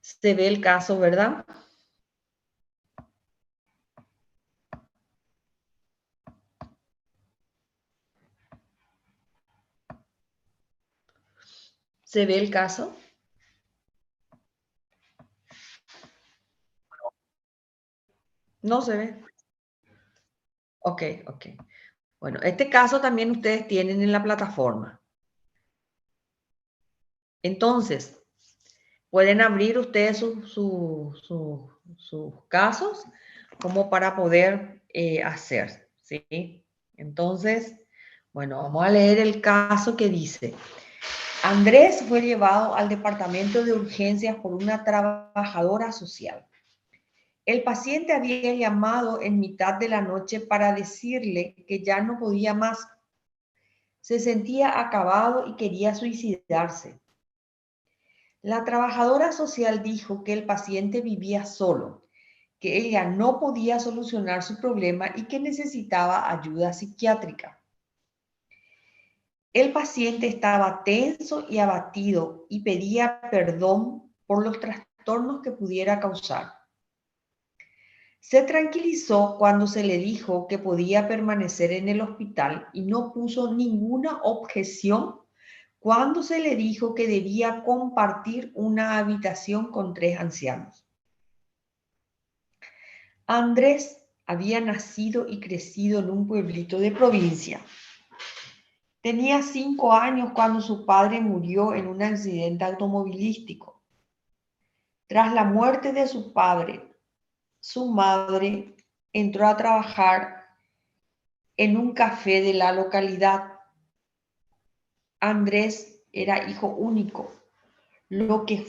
Se ve el caso, ¿verdad? ¿Se ve el caso? No se ve. Ok, ok. Bueno, este caso también ustedes tienen en la plataforma. Entonces, pueden abrir ustedes sus casos como para poder hacer, ¿sí? Entonces, bueno, vamos a leer el caso que dice: Andrés fue llevado al departamento de urgencias por una trabajadora social. El paciente había llamado en mitad de la noche para decirle que ya no podía más. Se sentía acabado y quería suicidarse. La trabajadora social dijo que el paciente vivía solo, que ella no podía solucionar su problema y que necesitaba ayuda psiquiátrica. El paciente estaba tenso y abatido y pedía perdón por los trastornos que pudiera causar. Se tranquilizó cuando se le dijo que podía permanecer en el hospital y no puso ninguna objeción cuando se le dijo que debía compartir una habitación con 3 ancianos. Andrés había nacido y crecido en un pueblito de provincia. Tenía 5 años cuando su padre murió en un accidente automovilístico. Tras la muerte de su padre, su madre entró a trabajar en un café de la localidad. Andrés era hijo único, lo que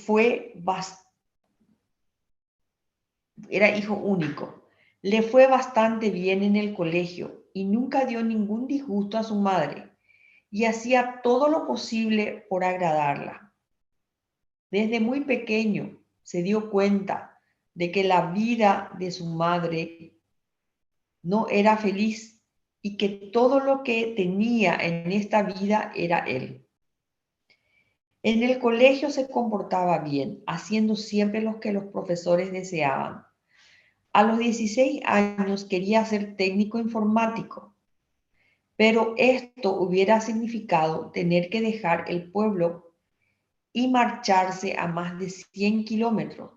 era hijo único. Le fue bastante bien en el colegio y nunca dio ningún disgusto a su madre y hacía todo lo posible por agradarla. Desde muy pequeño se dio cuenta de que la vida de su madre no era feliz y que todo lo que tenía en esta vida era él. En el colegio se comportaba bien, haciendo siempre lo que los profesores deseaban. A los 16 años quería ser técnico informático, pero esto hubiera significado tener que dejar el pueblo y marcharse a más de 100 kilómetros,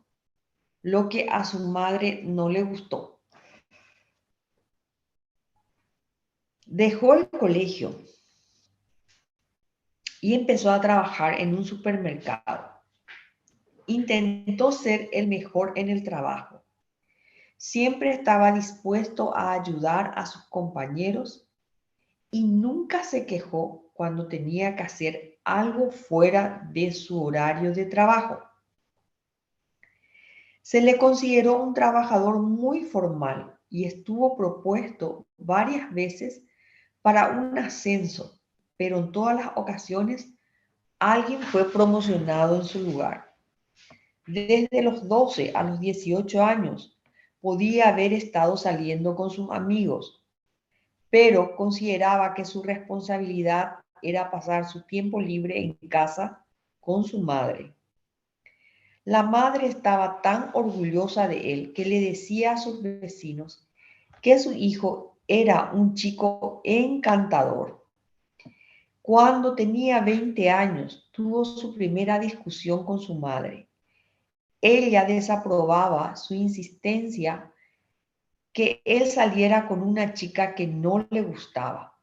lo que a su madre no le gustó. Dejó el colegio y empezó a trabajar en un supermercado. Intentó ser el mejor en el trabajo. Siempre estaba dispuesto a ayudar a sus compañeros y nunca se quejó cuando tenía que hacer algo fuera de su horario de trabajo. Se le consideró un trabajador muy formal y estuvo propuesto varias veces para un ascenso, pero en todas las ocasiones alguien fue promocionado en su lugar. Desde los 12 a los 18 años podía haber estado saliendo con sus amigos, pero consideraba que su responsabilidad era pasar su tiempo libre en casa con su madre. La madre estaba tan orgullosa de él que le decía a sus vecinos que su hijo era un chico encantador. Cuando tenía 20 años, tuvo su primera discusión con su madre. Ella desaprobaba su insistencia que él saliera con una chica que no le gustaba.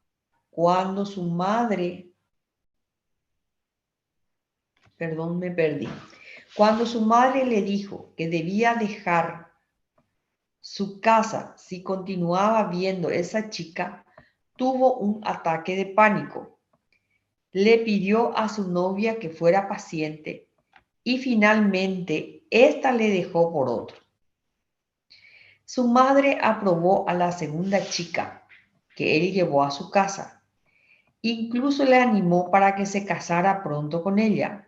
Cuando su madre, perdón, me perdí. Cuando su madre le dijo que debía dejar su casa si continuaba viendo esa chica, tuvo un ataque de pánico. Le pidió a su novia que fuera paciente y finalmente ésta le dejó por otro. Su madre aprobó a la segunda chica que él llevó a su casa. Incluso le animó para que se casara pronto con ella,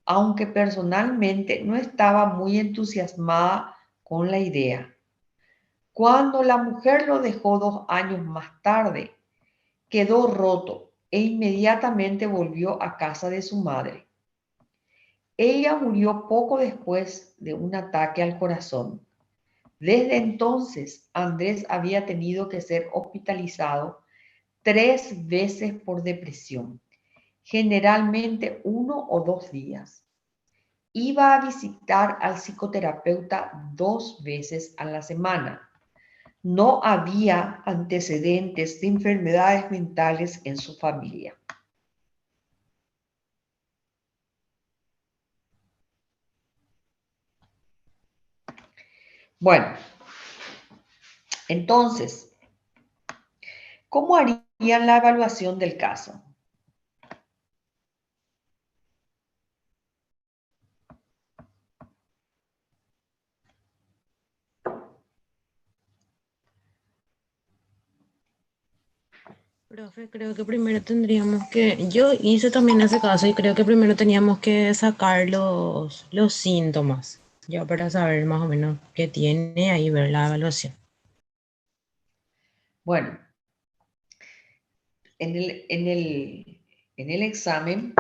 aunque personalmente no estaba muy entusiasmada con la idea. Cuando la mujer lo dejó 2 años más tarde, quedó roto e inmediatamente volvió a casa de su madre. Ella murió poco después de un ataque al corazón. Desde entonces, Andrés había tenido que ser hospitalizado 3 veces por depresión, generalmente 1 o 2 días. Iba a visitar al psicoterapeuta 2 veces a la semana. No había antecedentes de enfermedades mentales en su familia. Bueno, entonces, ¿cómo harían la evaluación del caso? Profe, creo que primero tendríamos que, yo hice también ese caso y creo que primero teníamos que sacar los síntomas, ya para saber más o menos qué tiene ahí, ver la evaluación. Bueno, en el examen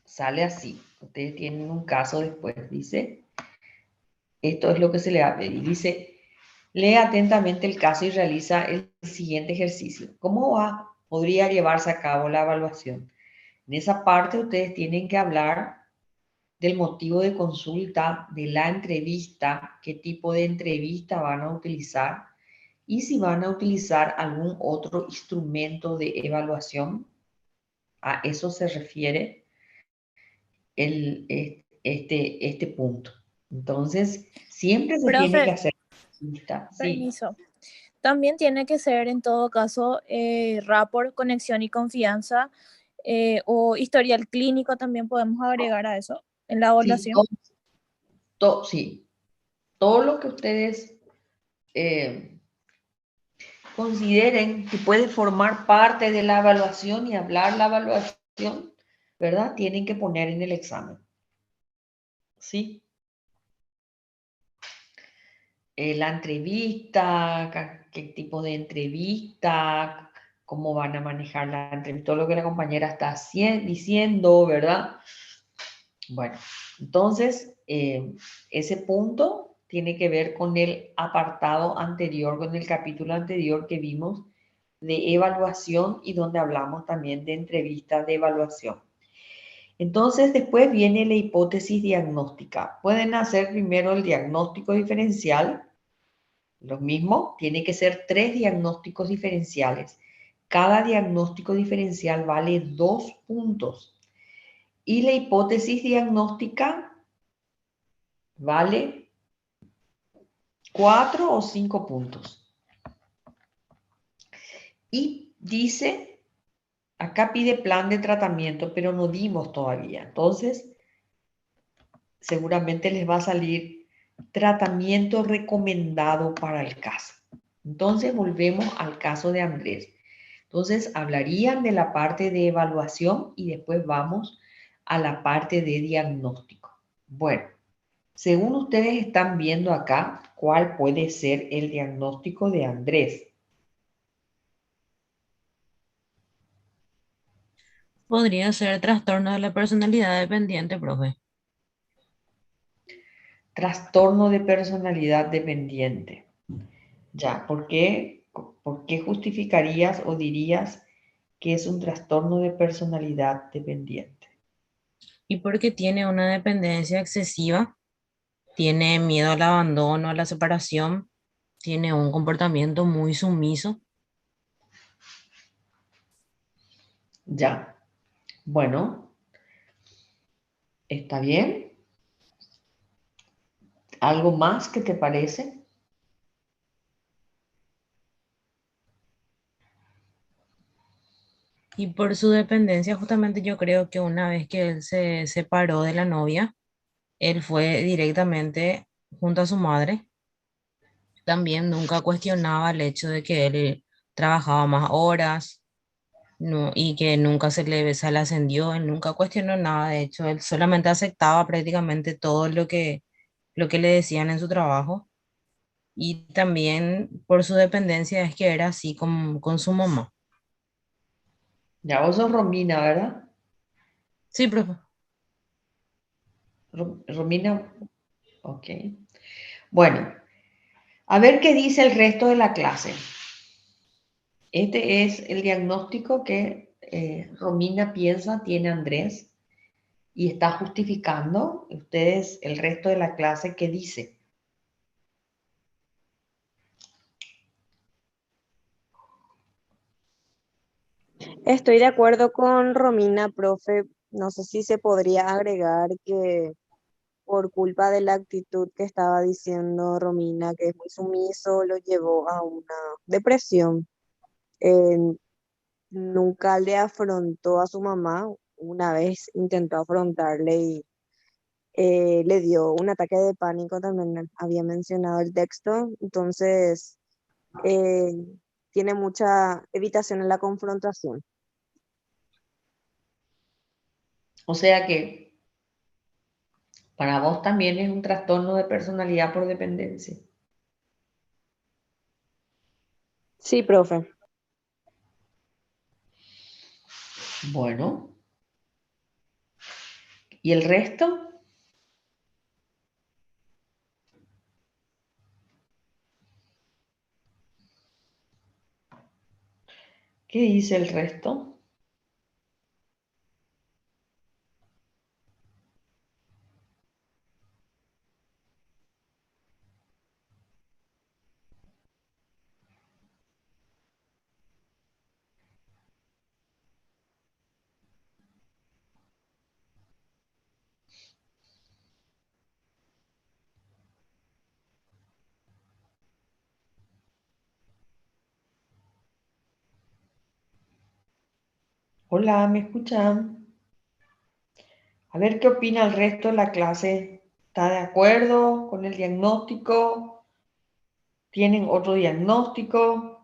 sale así. Ustedes tienen un caso después, dice, esto es lo que se le va a pedir. Dice, lee atentamente el caso y realiza el siguiente ejercicio. Podría llevarse a cabo la evaluación? En esa parte ustedes tienen que hablar del motivo de consulta, de la entrevista, qué tipo de entrevista van a utilizar y si van a utilizar algún otro instrumento de evaluación. A eso se refiere este punto. Entonces, siempre se tiene que Profe, hacer lista. Sí, permiso. También tiene que ser en todo caso rapport, conexión y confianza o historial clínico también podemos agregar a eso en la sí, evaluación. sí, todo lo que ustedes eh, consideren que puede formar parte de la evaluación y hablar la evaluación, ¿verdad? Tienen que poner en el examen. ¿Sí? La entrevista, qué tipo de entrevista, cómo van a manejar la entrevista, todo lo que la compañera está diciendo, ¿verdad? Bueno, entonces ese punto tiene que ver con el apartado anterior, con el capítulo anterior que vimos de evaluación y donde hablamos también de entrevistas de evaluación. Entonces, después viene la hipótesis diagnóstica. Pueden hacer primero el diagnóstico diferencial. Lo mismo, tiene que ser 3 diagnósticos diferenciales. Cada diagnóstico diferencial vale 2 puntos. Y la hipótesis diagnóstica vale 4 o 5 puntos. Y dice, acá pide plan de tratamiento, pero no dimos todavía. Entonces, seguramente les va a salir tratamiento recomendado para el caso. Entonces, volvemos al caso de Andrés. Entonces, hablarían de la parte de evaluación y después vamos a la parte de diagnóstico. Bueno, según ustedes están viendo acá, ¿cuál puede ser el diagnóstico de Andrés? Podría ser trastorno de la personalidad dependiente, profe. Trastorno de personalidad dependiente. Ya, ¿por qué justificarías o dirías que es un trastorno de personalidad dependiente? Y porque tiene una dependencia excesiva, tiene miedo al abandono, a la separación, tiene un comportamiento muy sumiso. Ya, bueno, está bien. ¿Algo más que te parece? Y por su dependencia, justamente yo creo que una vez que él se separó de la novia, él fue directamente junto a su madre. También nunca cuestionaba el hecho de que él trabajaba más horas, no, y que nunca se le ascendió. Él nunca cuestionó nada. De hecho, él solamente aceptaba prácticamente todo lo que le decían en su trabajo. Y también por su dependencia es que era así con su mamá. Ya vos sos Romina, ¿verdad? Sí, profe. Romina, ok. Bueno, a ver qué dice el resto de la clase. Este es el diagnóstico que Romina piensa tiene Andrés y está justificando. Ustedes, el resto de la clase, ¿qué dice? Estoy de acuerdo con Romina, profe. No sé si se podría agregar que por culpa de la actitud que estaba diciendo Romina, que es muy sumiso, lo llevó a una depresión. Eh, Nunca le afrontó a su mamá. Una vez intentó afrontarle y le dio un ataque de pánico, también había mencionado el texto. Entonces, eh, tiene mucha evitación en la confrontación. O sea que para vos también es un trastorno de personalidad por dependencia. Sí, profe. Bueno, ¿y el resto? ¿Qué dice el resto? Hola, ¿me escuchan? A ver qué opina el resto de la clase. ¿Está de acuerdo con el diagnóstico? ¿Tienen otro diagnóstico?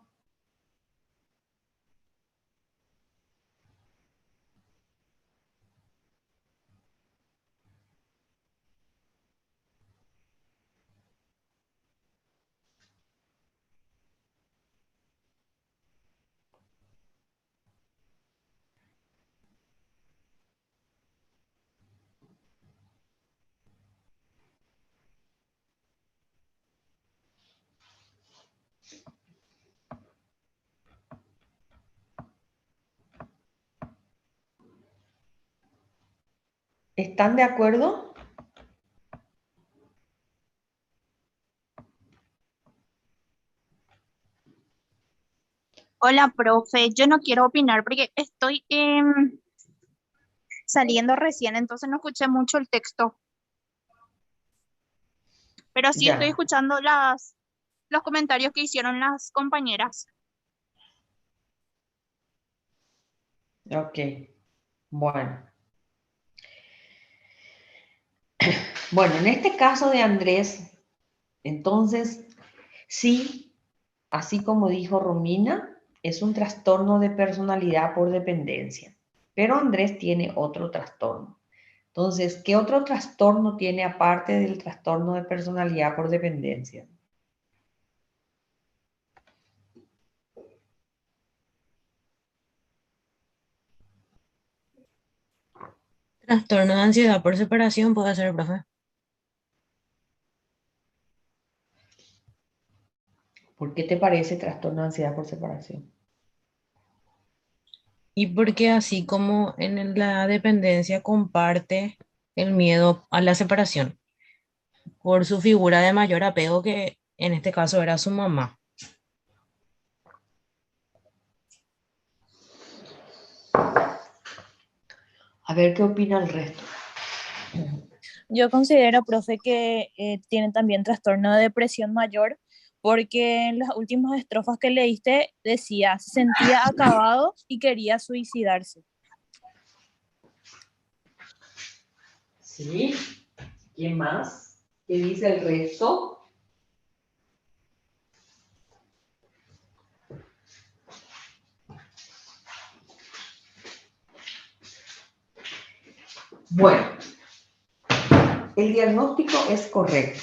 ¿Están de acuerdo? Hola, profe. Yo no quiero opinar porque estoy saliendo recién, entonces no escuché mucho el texto. Pero sí estoy Ya, escuchando los comentarios que hicieron las compañeras. ok. Bueno. Bueno, en este caso de Andrés, entonces, sí, así como dijo Romina, es un trastorno de personalidad por dependencia. Pero Andrés tiene otro trastorno. Entonces, ¿qué otro trastorno tiene aparte del trastorno de personalidad por dependencia? Trastorno de ansiedad por separación puede ser, profe. ¿Por qué te parece trastorno de ansiedad por separación? Y porque así como en la dependencia comparte el miedo a la separación por su figura de mayor apego, que en este caso era su mamá. A ver qué opina el resto. Yo considero, profe, que tiene también trastorno de depresión mayor, porque en las últimas estrofas que leíste decía, se sentía acabado y quería suicidarse. ¿Sí? ¿Quién más? ¿Qué dice el resto? Bueno, el diagnóstico es correcto.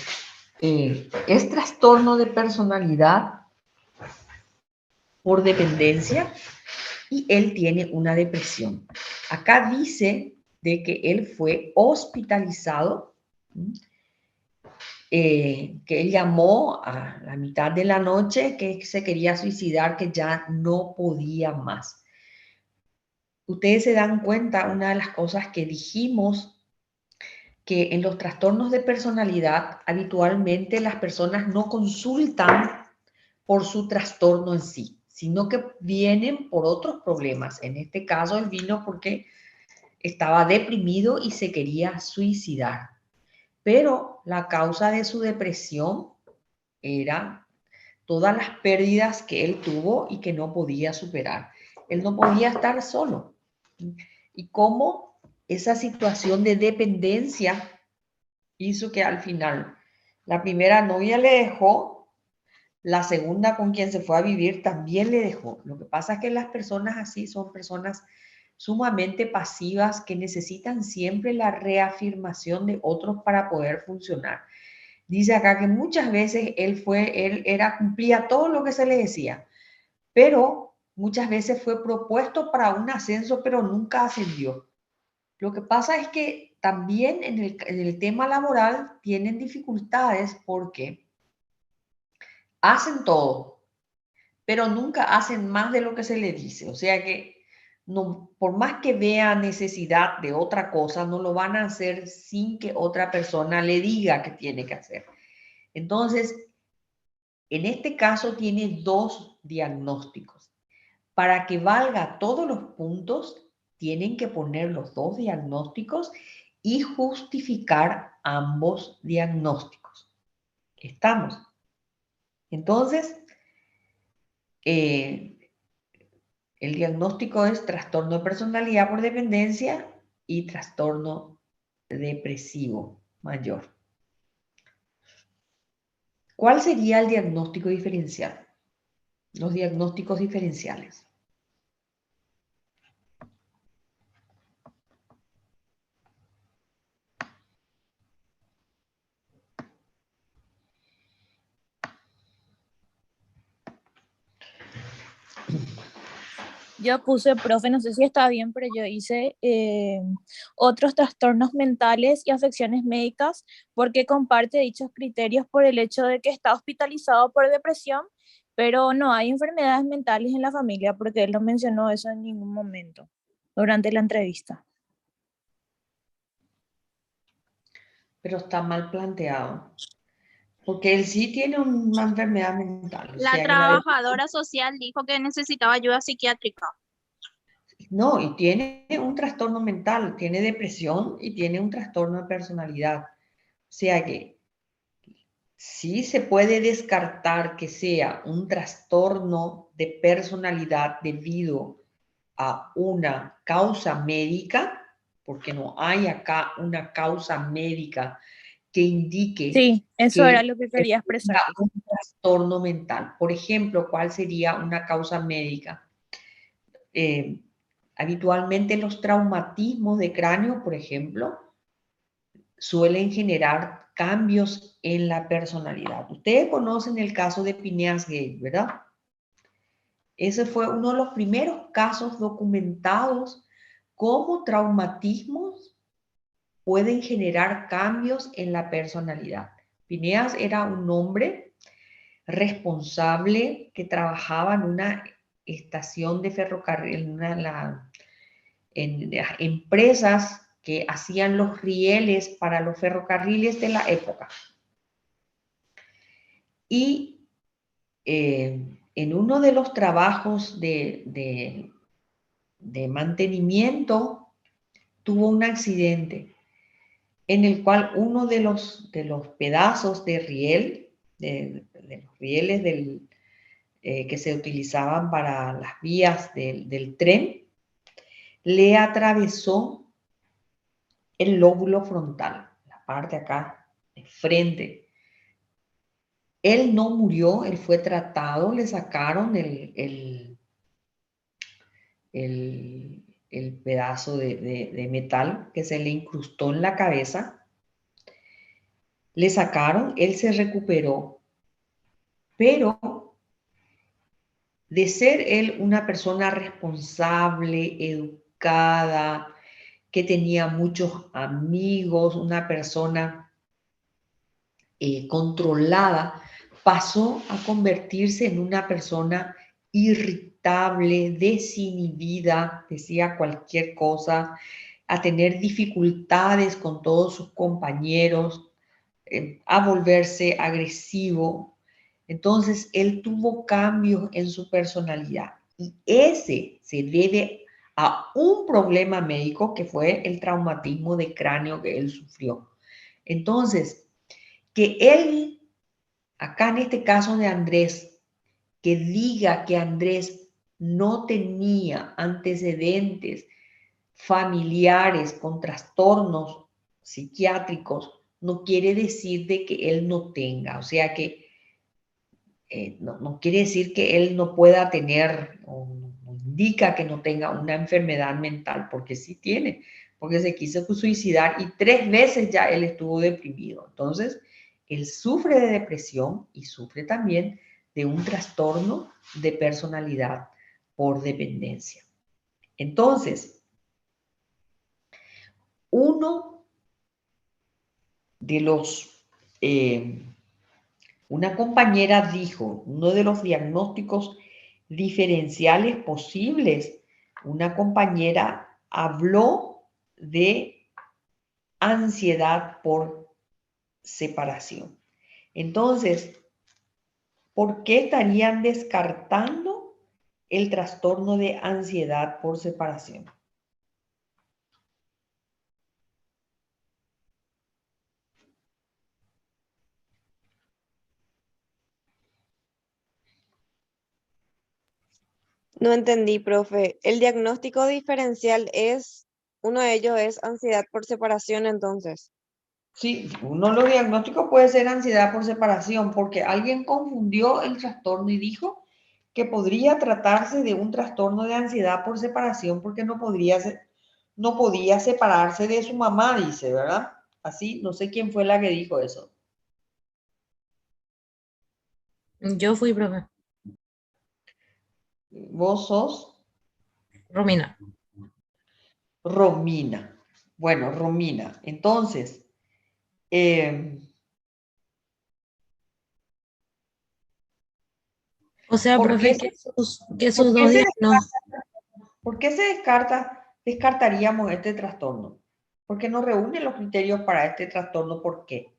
Es trastorno de personalidad por dependencia y él tiene una depresión. Acá dice de que él fue hospitalizado que él llamó a la mitad de la noche que se quería suicidar, que ya no podía más. Ustedes se dan cuenta, una de las cosas que dijimos, que en los trastornos de personalidad habitualmente las personas no consultan por su trastorno en sí, sino que vienen por otros problemas. En este caso, él vino porque estaba deprimido y se quería suicidar. Pero la causa de su depresión era todas las pérdidas que él tuvo y que no podía superar. Él no podía estar solo. Y cómo esa situación de dependencia hizo que al final la primera novia le dejó, la segunda con quien se fue a vivir también le dejó. Lo que pasa es que las personas así son personas sumamente pasivas que necesitan siempre la reafirmación de otros para poder funcionar. Dice acá que muchas veces cumplía todo lo que se le decía, pero muchas veces fue propuesto para un ascenso, pero nunca ascendió. Lo que pasa es que también en el tema laboral tienen dificultades porque hacen todo, pero nunca hacen más de lo que se les dice. O sea que no, por más que vean necesidad de otra cosa, no lo van a hacer sin que otra persona le diga que tiene que hacer. Entonces, en este caso tiene dos diagnósticos. Para que valga todos los puntos, tienen que poner los dos diagnósticos y justificar ambos diagnósticos. ¿Estamos? Entonces, el diagnóstico es trastorno de personalidad por dependencia y trastorno depresivo mayor. ¿Cuál sería el diagnóstico diferencial? Los diagnósticos diferenciales. Yo puse, profe, no sé si está bien, pero yo hice otros trastornos mentales y afecciones médicas porque comparte dichos criterios por el hecho de que está hospitalizado por depresión, pero no hay enfermedades mentales en la familia porque él no mencionó eso en ningún momento durante la entrevista. Pero está mal planteado. Porque él sí tiene una enfermedad mental. O La sea que trabajadora social dijo que necesitaba ayuda psiquiátrica. no, y tiene un trastorno mental, tiene depresión y tiene un trastorno de personalidad. O sea que sí se puede descartar que sea un trastorno de personalidad debido a una causa médica, porque no hay acá una causa médica que indique Sí, eso era que lo que quería expresar. tenga un trastorno mental. Por ejemplo, ¿cuál sería una causa médica? Habitualmente los traumatismos de cráneo, por ejemplo, suelen generar cambios en la personalidad. Ustedes conocen el caso de Phineas Gage, ¿verdad? Ese fue uno de los primeros casos documentados cómo traumatismos pueden generar cambios en la personalidad. Phineas era un hombre responsable que trabajaba en una estación de ferrocarril, en las empresas que hacían los rieles para los ferrocarriles de la época. Y en uno de los trabajos de mantenimiento tuvo un accidente en el cual uno de los pedazos de riel, de los rieles que se utilizaban para las vías del tren, le atravesó el lóbulo frontal, la parte acá de frente. Él no murió, él fue tratado, le sacaron el pedazo de metal que se le incrustó en la cabeza. Le sacaron, él se recuperó, pero de ser él una persona responsable, educada, que tenía muchos amigos, una persona controlada, pasó a convertirse en una persona irritable, desinhibida, decía cualquier cosa, a tener dificultades con todos sus compañeros, a volverse agresivo. Entonces, él tuvo cambios en su personalidad y ese se debe a un problema médico que fue el traumatismo de cráneo que él sufrió. Entonces, que él, acá en este caso de Andrés, que diga que Andrés no tenía antecedentes familiares con trastornos psiquiátricos, no quiere decir de que él no tenga, o sea que no quiere decir que él no pueda tener, o no indica que no tenga una enfermedad mental, porque sí tiene, porque se quiso suicidar y 3 veces ya él estuvo deprimido. Entonces, él sufre de depresión y sufre también de un trastorno de personalidad por dependencia. Entonces, uno de los, una compañera dijo, uno de los diagnósticos diferenciales posibles, una compañera habló de ansiedad por separación. Entonces, ¿por qué estarían descartando el trastorno de ansiedad por separación? No entendí, profe. El diagnóstico diferencial es, uno de ellos es ansiedad por separación, entonces. Sí, uno de los diagnósticos puede ser ansiedad por separación, porque alguien confundió el trastorno y dijo que podría tratarse de un trastorno de ansiedad por separación porque no podía separarse de su mamá, dice, ¿verdad? Así, no sé quién fue la que dijo eso. Yo fui, profe. Vos sos Romina. Romina. Bueno, Romina, entonces, eh, O sea, ¿por profe, qué que por sus qué dos diagnósticos. ¿por qué descartaríamos este trastorno? Porque no reúne los criterios para este trastorno. ¿Por qué?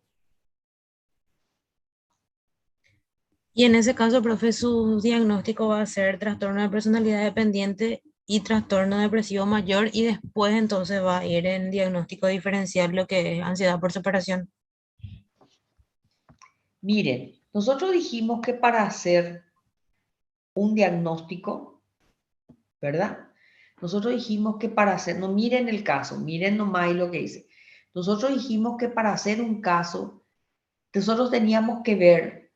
Y en ese caso, profe, su diagnóstico va a ser trastorno de personalidad dependiente y trastorno depresivo mayor y después entonces va a ir en diagnóstico diferencial lo que es ansiedad por separación. Miren, nosotros dijimos que para hacer un diagnóstico, ¿verdad? Nosotros dijimos que para hacer, no miren el caso, miren nomás lo que dice. Nosotros dijimos que para hacer un caso, nosotros teníamos que ver,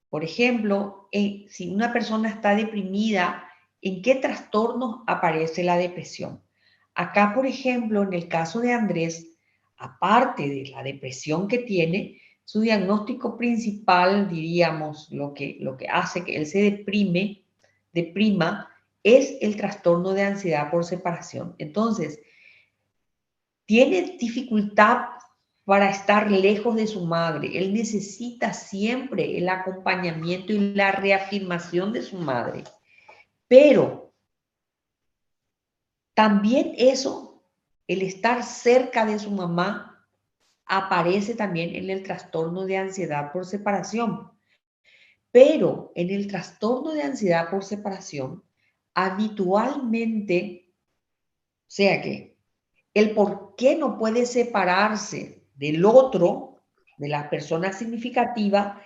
por ejemplo, si una persona está deprimida, ¿en qué trastornos aparece la depresión? Acá, por ejemplo, en el caso de Andrés, aparte de la depresión que tiene, su diagnóstico principal, diríamos, lo que hace que él se deprima, es el trastorno de ansiedad por separación. Entonces, tiene dificultad para estar lejos de su madre. Él necesita siempre el acompañamiento y la reafirmación de su madre. Pero también eso, el estar cerca de su mamá, aparece también en el trastorno de ansiedad por separación. Pero en el trastorno de ansiedad por separación, habitualmente, o sea que el por qué no puede separarse del otro, de la persona significativa,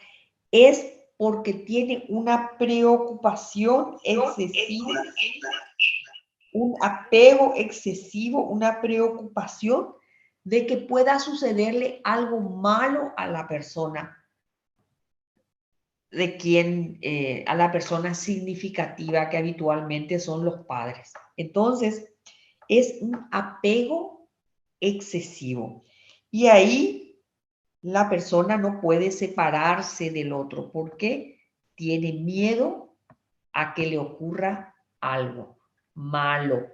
es porque tiene una preocupación excesiva, un apego excesivo, una preocupación de que pueda sucederle algo malo a la persona a la persona significativa que habitualmente son los padres. Entonces, es un apego excesivo. Y ahí la persona no puede separarse del otro porque tiene miedo a que le ocurra algo malo.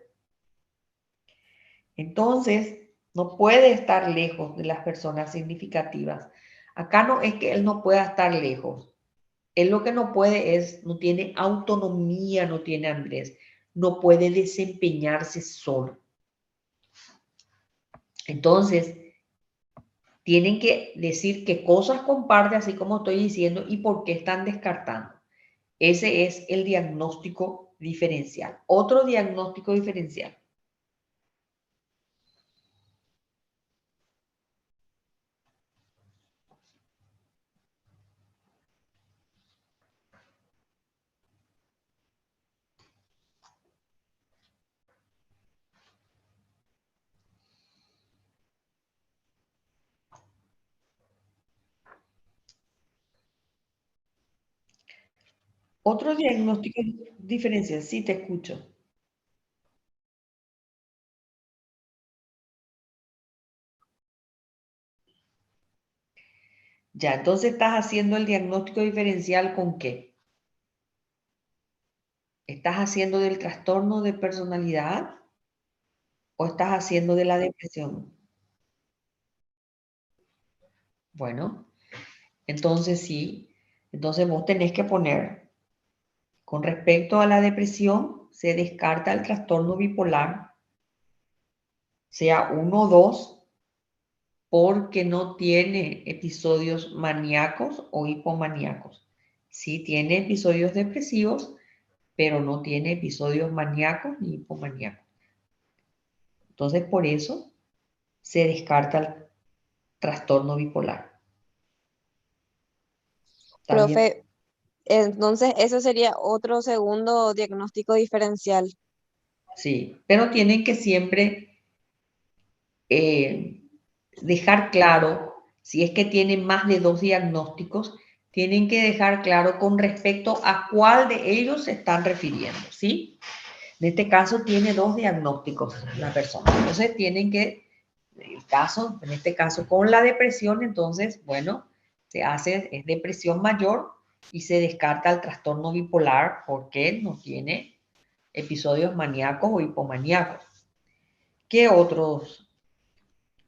Entonces, no puede estar lejos de las personas significativas. Acá no es que él no pueda estar lejos. Él lo que no puede es, no tiene autonomía, no tiene Andrés, no puede desempeñarse solo. Entonces, tienen que decir qué cosas comparte, así como estoy diciendo, y por qué están descartando. Ese es el diagnóstico diferencial. Otro diagnóstico diferencial. Otro diagnóstico diferencial, sí te escucho. Ya, entonces estás haciendo el diagnóstico diferencial ¿con qué? ¿Estás haciendo del trastorno de personalidad o estás haciendo de la depresión? Bueno, entonces sí, entonces vos tenés que poner, con respecto a la depresión, se descarta el trastorno bipolar, sea 1 o 2, porque no tiene episodios maníacos o hipomaníacos. Sí tiene episodios depresivos, pero no tiene episodios maníacos ni hipomaníacos. Entonces, por eso se descarta el trastorno bipolar. ¿Está bien? Profe, entonces eso sería otro segundo diagnóstico diferencial. Sí, pero tienen que siempre dejar claro, si es que tienen más de 2 diagnósticos, tienen que dejar claro con respecto a cuál de ellos se están refiriendo, ¿sí? En este caso tiene 2 diagnósticos la persona. Entonces tienen que, en este caso con la depresión, entonces, bueno, se hace, es depresión mayor y se descarta el trastorno bipolar porque no tiene episodios maníacos o hipomaníacos. ¿Qué otros,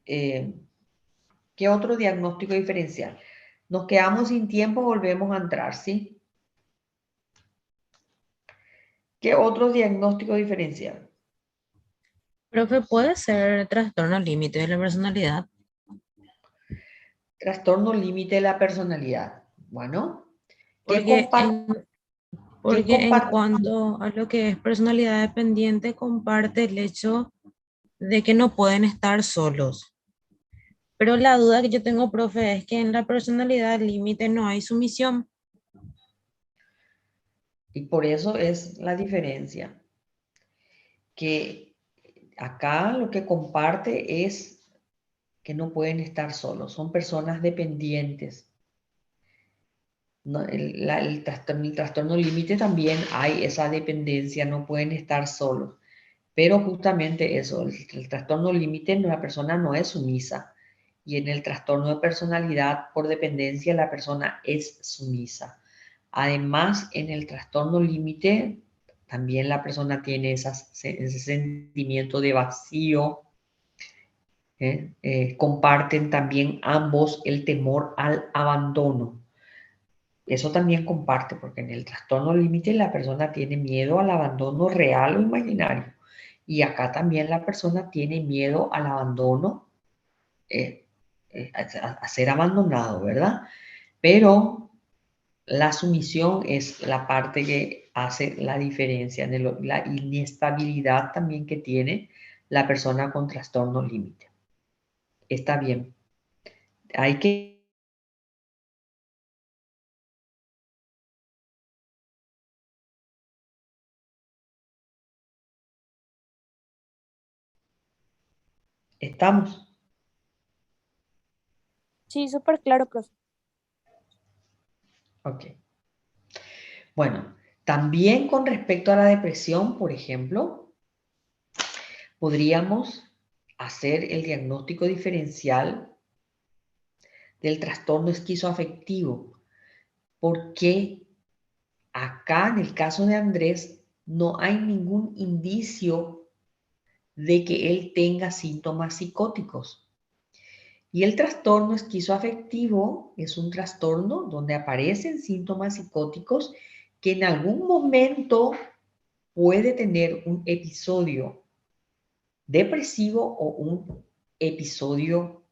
qué otro diagnóstico diferencial? Nos quedamos sin tiempo, volvemos a entrar, ¿sí? ¿Qué otro diagnóstico diferencial? Profe, ¿puede ser trastorno límite de la personalidad? Trastorno límite de la personalidad. Bueno, ¿qué Porque comparte? ¿Qué porque en comparte? cuanto a lo que es personalidad dependiente, comparte el hecho de que no pueden estar solos. Pero la duda que yo tengo, profe, es que en la personalidad límite no hay sumisión. Y por eso es la diferencia. Que acá lo que comparte es que no pueden estar solos, son personas dependientes. No, el trastorno límite también hay esa dependencia, no pueden estar solos. Pero justamente eso, el trastorno límite, la persona no es sumisa. Y en el trastorno de personalidad por dependencia, la persona es sumisa. Además, en el trastorno límite, también la persona tiene ese sentimiento de vacío. Comparten también ambos el temor al abandono. Eso también comparte, porque en el trastorno límite la persona tiene miedo al abandono real o imaginario. Y acá también la persona tiene miedo al abandono, a ser abandonado, ¿verdad? Pero la sumisión es la parte que hace la diferencia, la inestabilidad también que tiene la persona con trastorno límite. Está bien. Hay que... Estamos. Sí, súper claro, profe. Ok. Bueno, también con respecto a la depresión, por ejemplo, podríamos hacer el diagnóstico diferencial del trastorno esquizoafectivo, porque acá en el caso de Andrés no hay ningún indicio de que él tenga síntomas psicóticos. Y el trastorno esquizoafectivo es un trastorno donde aparecen síntomas psicóticos que en algún momento puede tener un episodio depresivo o un episodio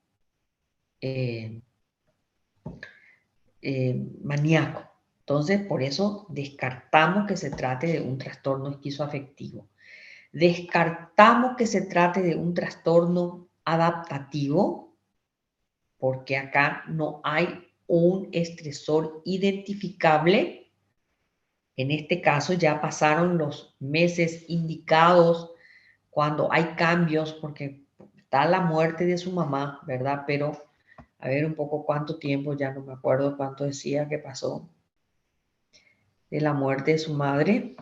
maníaco. Entonces, por eso descartamos que se trate de un trastorno esquizoafectivo. Descartamos que se trate de un trastorno adaptativo, porque acá no hay un estresor identificable. En este caso ya pasaron los meses indicados cuando hay cambios, porque está la muerte de su mamá, ¿verdad? Pero a ver un poco cuánto tiempo, ya no me acuerdo cuánto decía que pasó de la muerte de su madre.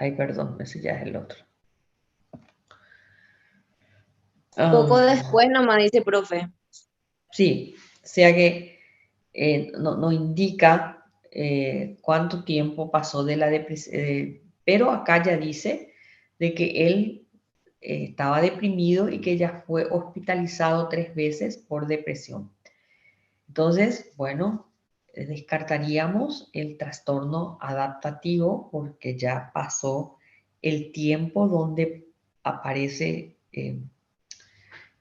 Ay, perdón, ese ya es el otro. Poco después nomás dice profe. Sí, o sea que no indica cuánto tiempo pasó de la depresión, pero acá ya dice de que él estaba deprimido y que ya fue hospitalizado 3 veces por depresión. Entonces, bueno, descartaríamos el trastorno adaptativo porque ya pasó el tiempo donde aparece el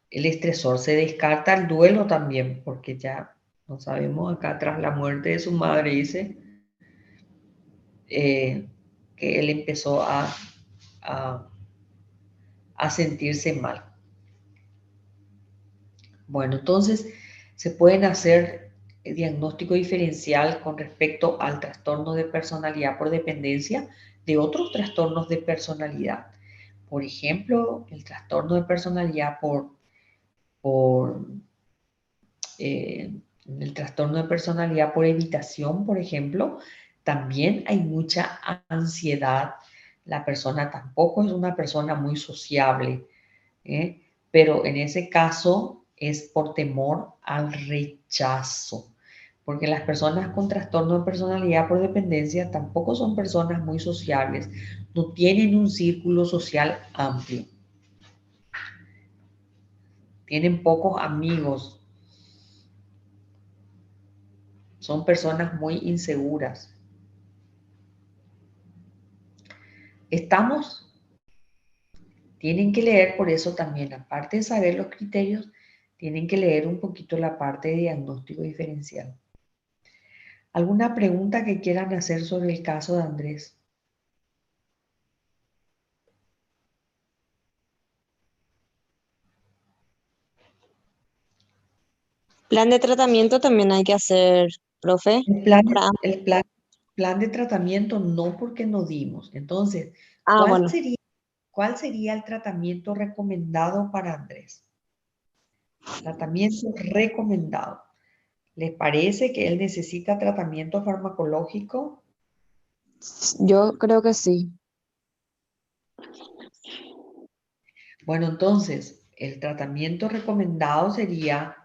estresor. Se descarta el duelo también porque ya no sabemos acá tras la muerte de su madre, dice que él empezó a sentirse mal. Bueno, entonces se pueden hacer diagnóstico diferencial con respecto al trastorno de personalidad por dependencia de otros trastornos de personalidad. Por ejemplo, el trastorno de personalidad el trastorno de personalidad por evitación, por ejemplo, también hay mucha ansiedad. La persona tampoco es una persona muy sociable, ¿eh? Pero en ese caso es por temor al rechazo, porque las personas con trastorno de personalidad por dependencia tampoco son personas muy sociables, no tienen un círculo social amplio, tienen pocos amigos, son personas muy inseguras. Tienen que leer por eso también, aparte de saber los criterios, tienen que leer un poquito la parte de diagnóstico diferencial. ¿Alguna pregunta que quieran hacer sobre el caso de Andrés? Plan de tratamiento también hay que hacer, profe. El plan, Para... el plan de tratamiento no, porque no dimos. Entonces, Ah, bueno. ¿cuál sería el tratamiento recomendado para Andrés? Tratamiento recomendado. ¿Les parece que él necesita tratamiento farmacológico? Yo creo que sí. Bueno, entonces, el tratamiento recomendado sería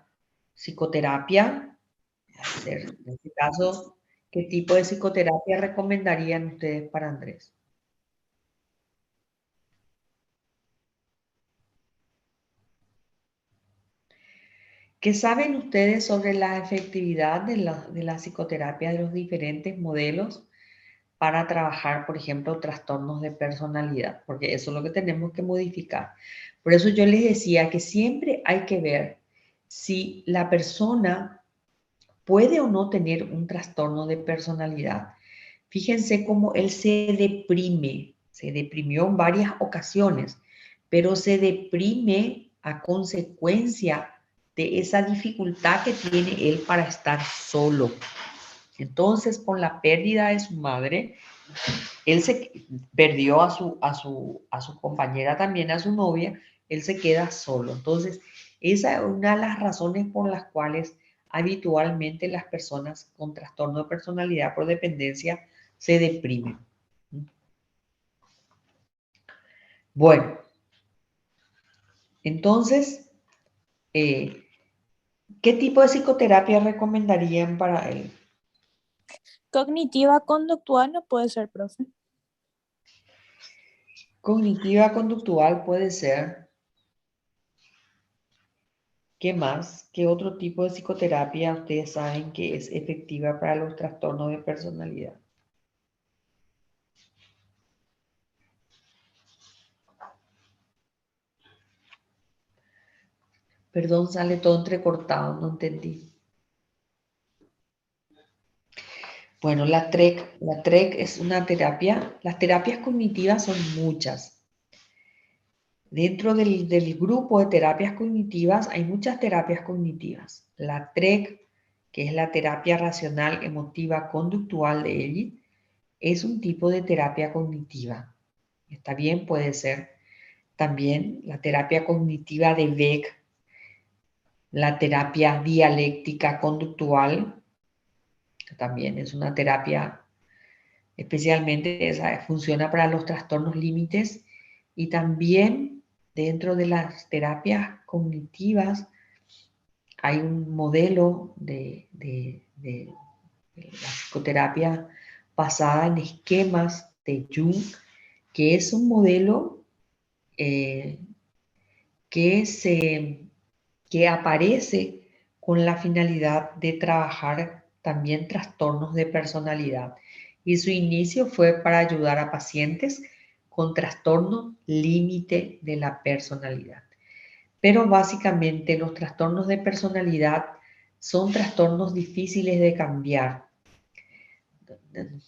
psicoterapia. En este caso, ¿qué tipo de psicoterapia recomendarían ustedes para Andrés? ¿Qué saben ustedes sobre la efectividad de la psicoterapia, de los diferentes modelos para trabajar, por ejemplo, trastornos de personalidad? Porque eso es lo que tenemos que modificar. Por eso yo les decía que siempre hay que ver si la persona puede o no tener un trastorno de personalidad. Fíjense cómo él se deprimió en varias ocasiones, pero se deprime a consecuencia de esa dificultad que tiene él para estar solo. Entonces, con la pérdida de su madre, él se perdió a su compañera también, a su novia, él se queda solo. Entonces, esa es una de las razones por las cuales habitualmente las personas con trastorno de personalidad por dependencia se deprimen. Bueno, entonces, ¿qué tipo de psicoterapia recomendarían para él? Cognitiva conductual no puede ser, profe. Cognitiva conductual puede ser. ¿Qué más? ¿Qué otro tipo de psicoterapia ustedes saben que es efectiva para los trastornos de personalidad? Perdón, sale todo entrecortado, no entendí. Bueno, la TREC es una terapia. Las terapias cognitivas son muchas. Dentro del grupo de terapias cognitivas hay muchas terapias cognitivas. La TREC, que es la terapia racional emotiva conductual de Ellis, es un tipo de terapia cognitiva. Está bien, puede ser también la terapia cognitiva de Beck, la terapia dialéctica conductual, que también es una terapia especialmente esa funciona para los trastornos límites, y también dentro de las terapias cognitivas hay un modelo de la psicoterapia basada en esquemas de Jung, que es un modelo eh, que aparece con la finalidad de trabajar también trastornos de personalidad. Y su inicio fue para ayudar a pacientes con trastorno límite de la personalidad. Pero básicamente los trastornos de personalidad son trastornos difíciles de cambiar.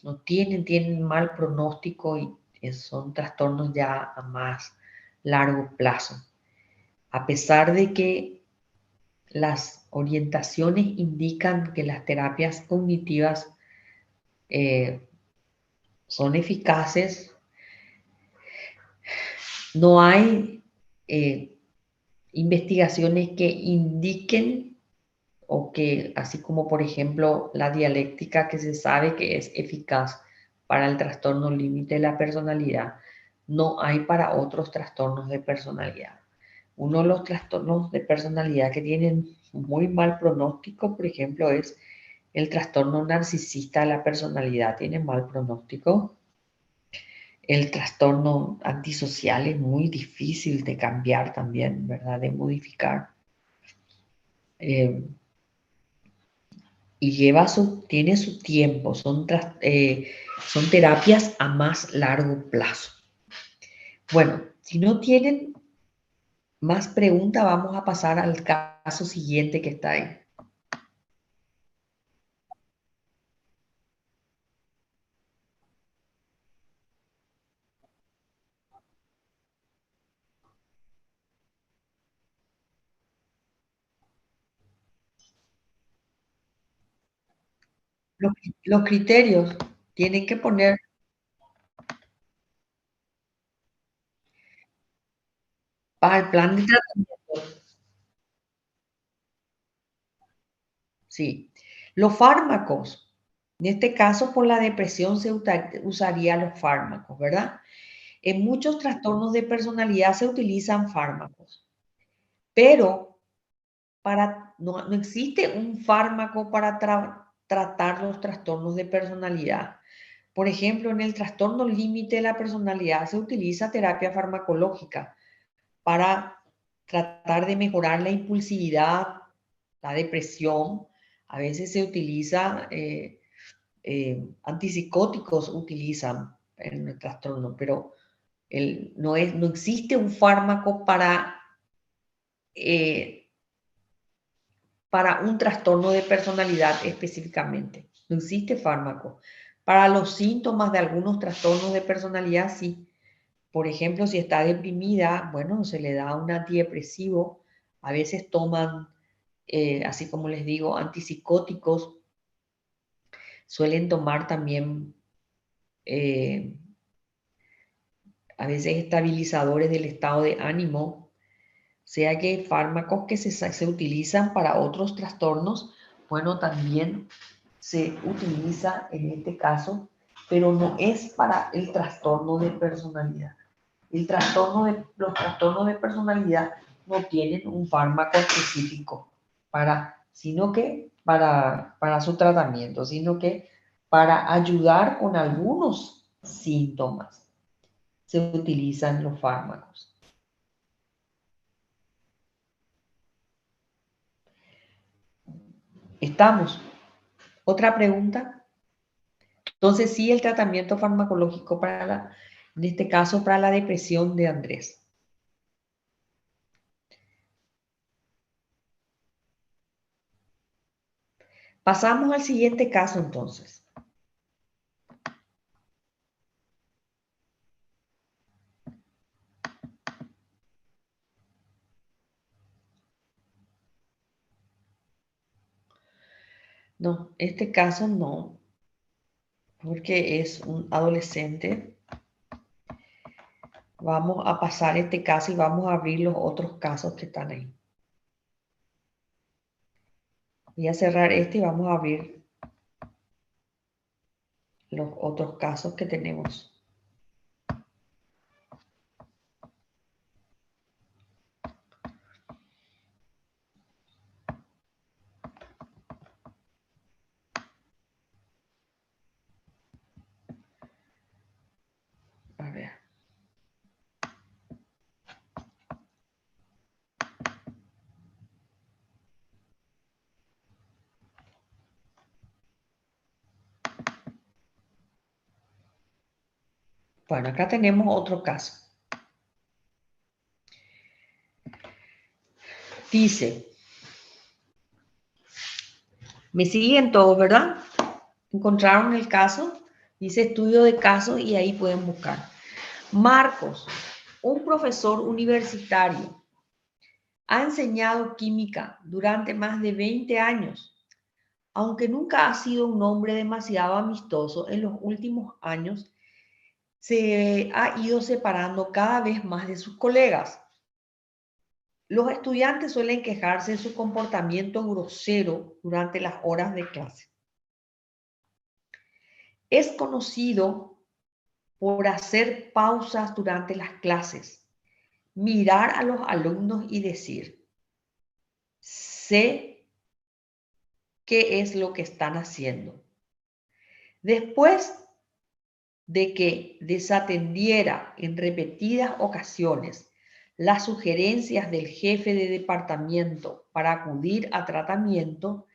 No tienen mal pronóstico y son trastornos ya a más largo plazo. A pesar de que las orientaciones indican que las terapias cognitivas son eficaces, no hay investigaciones que indiquen o que, así como por ejemplo la dialéctica que se sabe que es eficaz para el trastorno límite de la personalidad, no hay para otros trastornos de personalidad. Uno de los trastornos de personalidad que tienen muy mal pronóstico, por ejemplo, es el trastorno narcisista de la personalidad, tiene mal pronóstico. El trastorno antisocial es muy difícil de cambiar también, ¿verdad? De modificar. Y tiene su tiempo, son terapias a más largo plazo. Bueno, si no tienen más preguntas, vamos a pasar al caso siguiente que está ahí. Los criterios tienen que poner para el plan de tratamiento. Sí. Los fármacos. En este caso, por la depresión se usaría los fármacos, ¿verdad? En muchos trastornos de personalidad se utilizan fármacos, pero no existe un fármaco para tratar los trastornos de personalidad. Por ejemplo, en el trastorno límite de la personalidad se utiliza terapia farmacológica para tratar de mejorar la impulsividad, la depresión. A veces se utiliza, antipsicóticos utilizan en el trastorno, pero no existe un fármaco para un trastorno de personalidad específicamente. No existe fármaco. Para los síntomas de algunos trastornos de personalidad, sí. Por ejemplo, si está deprimida, bueno, se le da un antidepresivo. A veces toman, así como les digo, antipsicóticos. Suelen tomar también a veces estabilizadores del estado de ánimo. O sea que fármacos que se utilizan para otros trastornos, bueno, también se utiliza en este caso, pero no es para el trastorno de personalidad. Los trastornos de personalidad no tienen un fármaco específico para su tratamiento, sino que para ayudar con algunos síntomas se utilizan los fármacos. ¿Estamos? ¿Otra pregunta? Entonces, sí, el tratamiento farmacológico en este caso, para la depresión de Andrés. Pasamos al siguiente caso, entonces. No, este caso no, porque es un adolescente. Vamos a pasar este caso y vamos a abrir los otros casos que están ahí. Voy a cerrar este y vamos a abrir los otros casos que tenemos. A ver. Bueno, acá tenemos otro caso. Dice, me siguen todos, ¿verdad? Encontraron el caso, dice estudio de casos y ahí pueden buscar. Marcos, un profesor universitario, ha enseñado química durante más de 20 años. Aunque nunca ha sido un hombre demasiado amistoso, en los últimos años se ha ido separando cada vez más de sus colegas. Los estudiantes suelen quejarse de su comportamiento grosero durante las horas de clase. Es conocido por hacer pausas durante las clases, mirar a los alumnos y decir, sé qué es lo que están haciendo. Después de que desatendiera en repetidas ocasiones las sugerencias del jefe de departamento para acudir a tratamiento,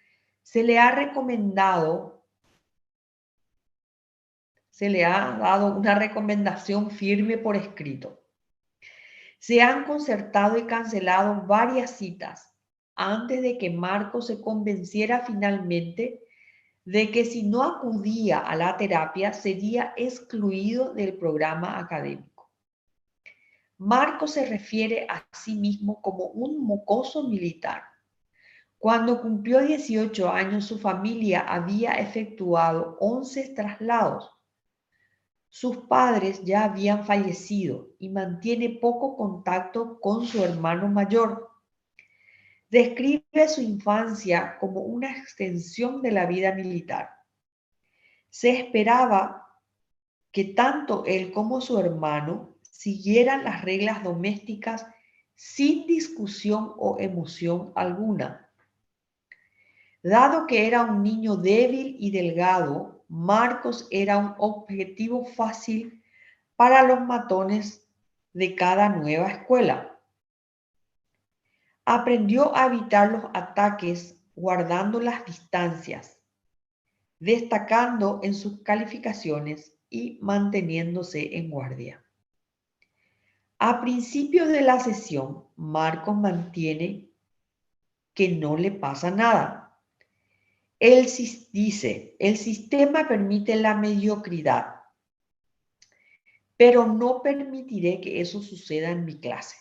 se le ha dado una recomendación firme por escrito. Se han concertado y cancelado varias citas antes de que Marco se convenciera finalmente de que si no acudía a la terapia sería excluido del programa académico. Marco se refiere a sí mismo como un mocoso militar. Cuando cumplió 18 años, su familia había efectuado 11 traslados. Sus padres ya habían fallecido y mantiene poco contacto con su hermano mayor. Describe su infancia como una extensión de la vida militar. Se esperaba que tanto él como su hermano siguieran las reglas domésticas sin discusión o emoción alguna. Dado que era un niño débil y delgado, Marcos era un objetivo fácil para los matones de cada nueva escuela. Aprendió a evitar los ataques guardando las distancias, destacando en sus calificaciones y manteniéndose en guardia. A principios de la sesión, Marcos mantiene que no le pasa nada. Él dice, el sistema permite la mediocridad, pero no permitiré que eso suceda en mi clase.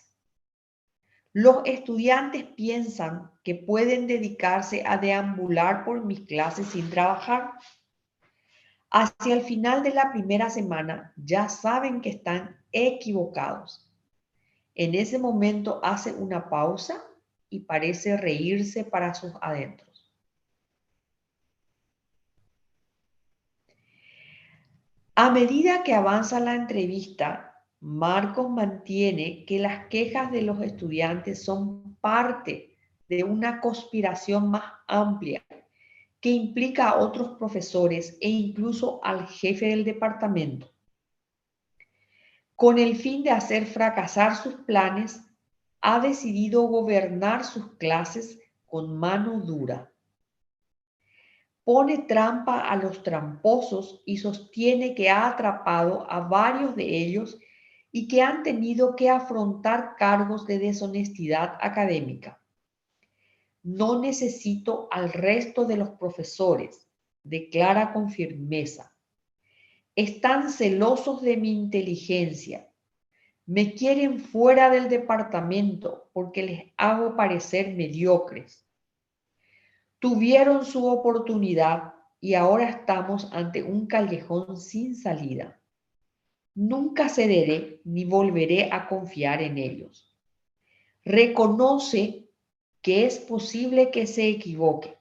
Los estudiantes piensan que pueden dedicarse a deambular por mis clases sin trabajar. Hacia el final de la primera semana ya saben que están equivocados. En ese momento hace una pausa y parece reírse para sus adentros. A medida que avanza la entrevista, Marcos mantiene que las quejas de los estudiantes son parte de una conspiración más amplia que implica a otros profesores e incluso al jefe del departamento, con el fin de hacer fracasar sus planes, ha decidido gobernar sus clases con mano dura. Pone trampa a los tramposos y sostiene que ha atrapado a varios de ellos y que han tenido que afrontar cargos de deshonestidad académica. No necesito al resto de los profesores, declara con firmeza. Están celosos de mi inteligencia. Me quieren fuera del departamento porque les hago parecer mediocres. Tuvieron su oportunidad y ahora estamos ante un callejón sin salida. Nunca cederé ni volveré a confiar en ellos. Reconoce que es posible que se equivoque,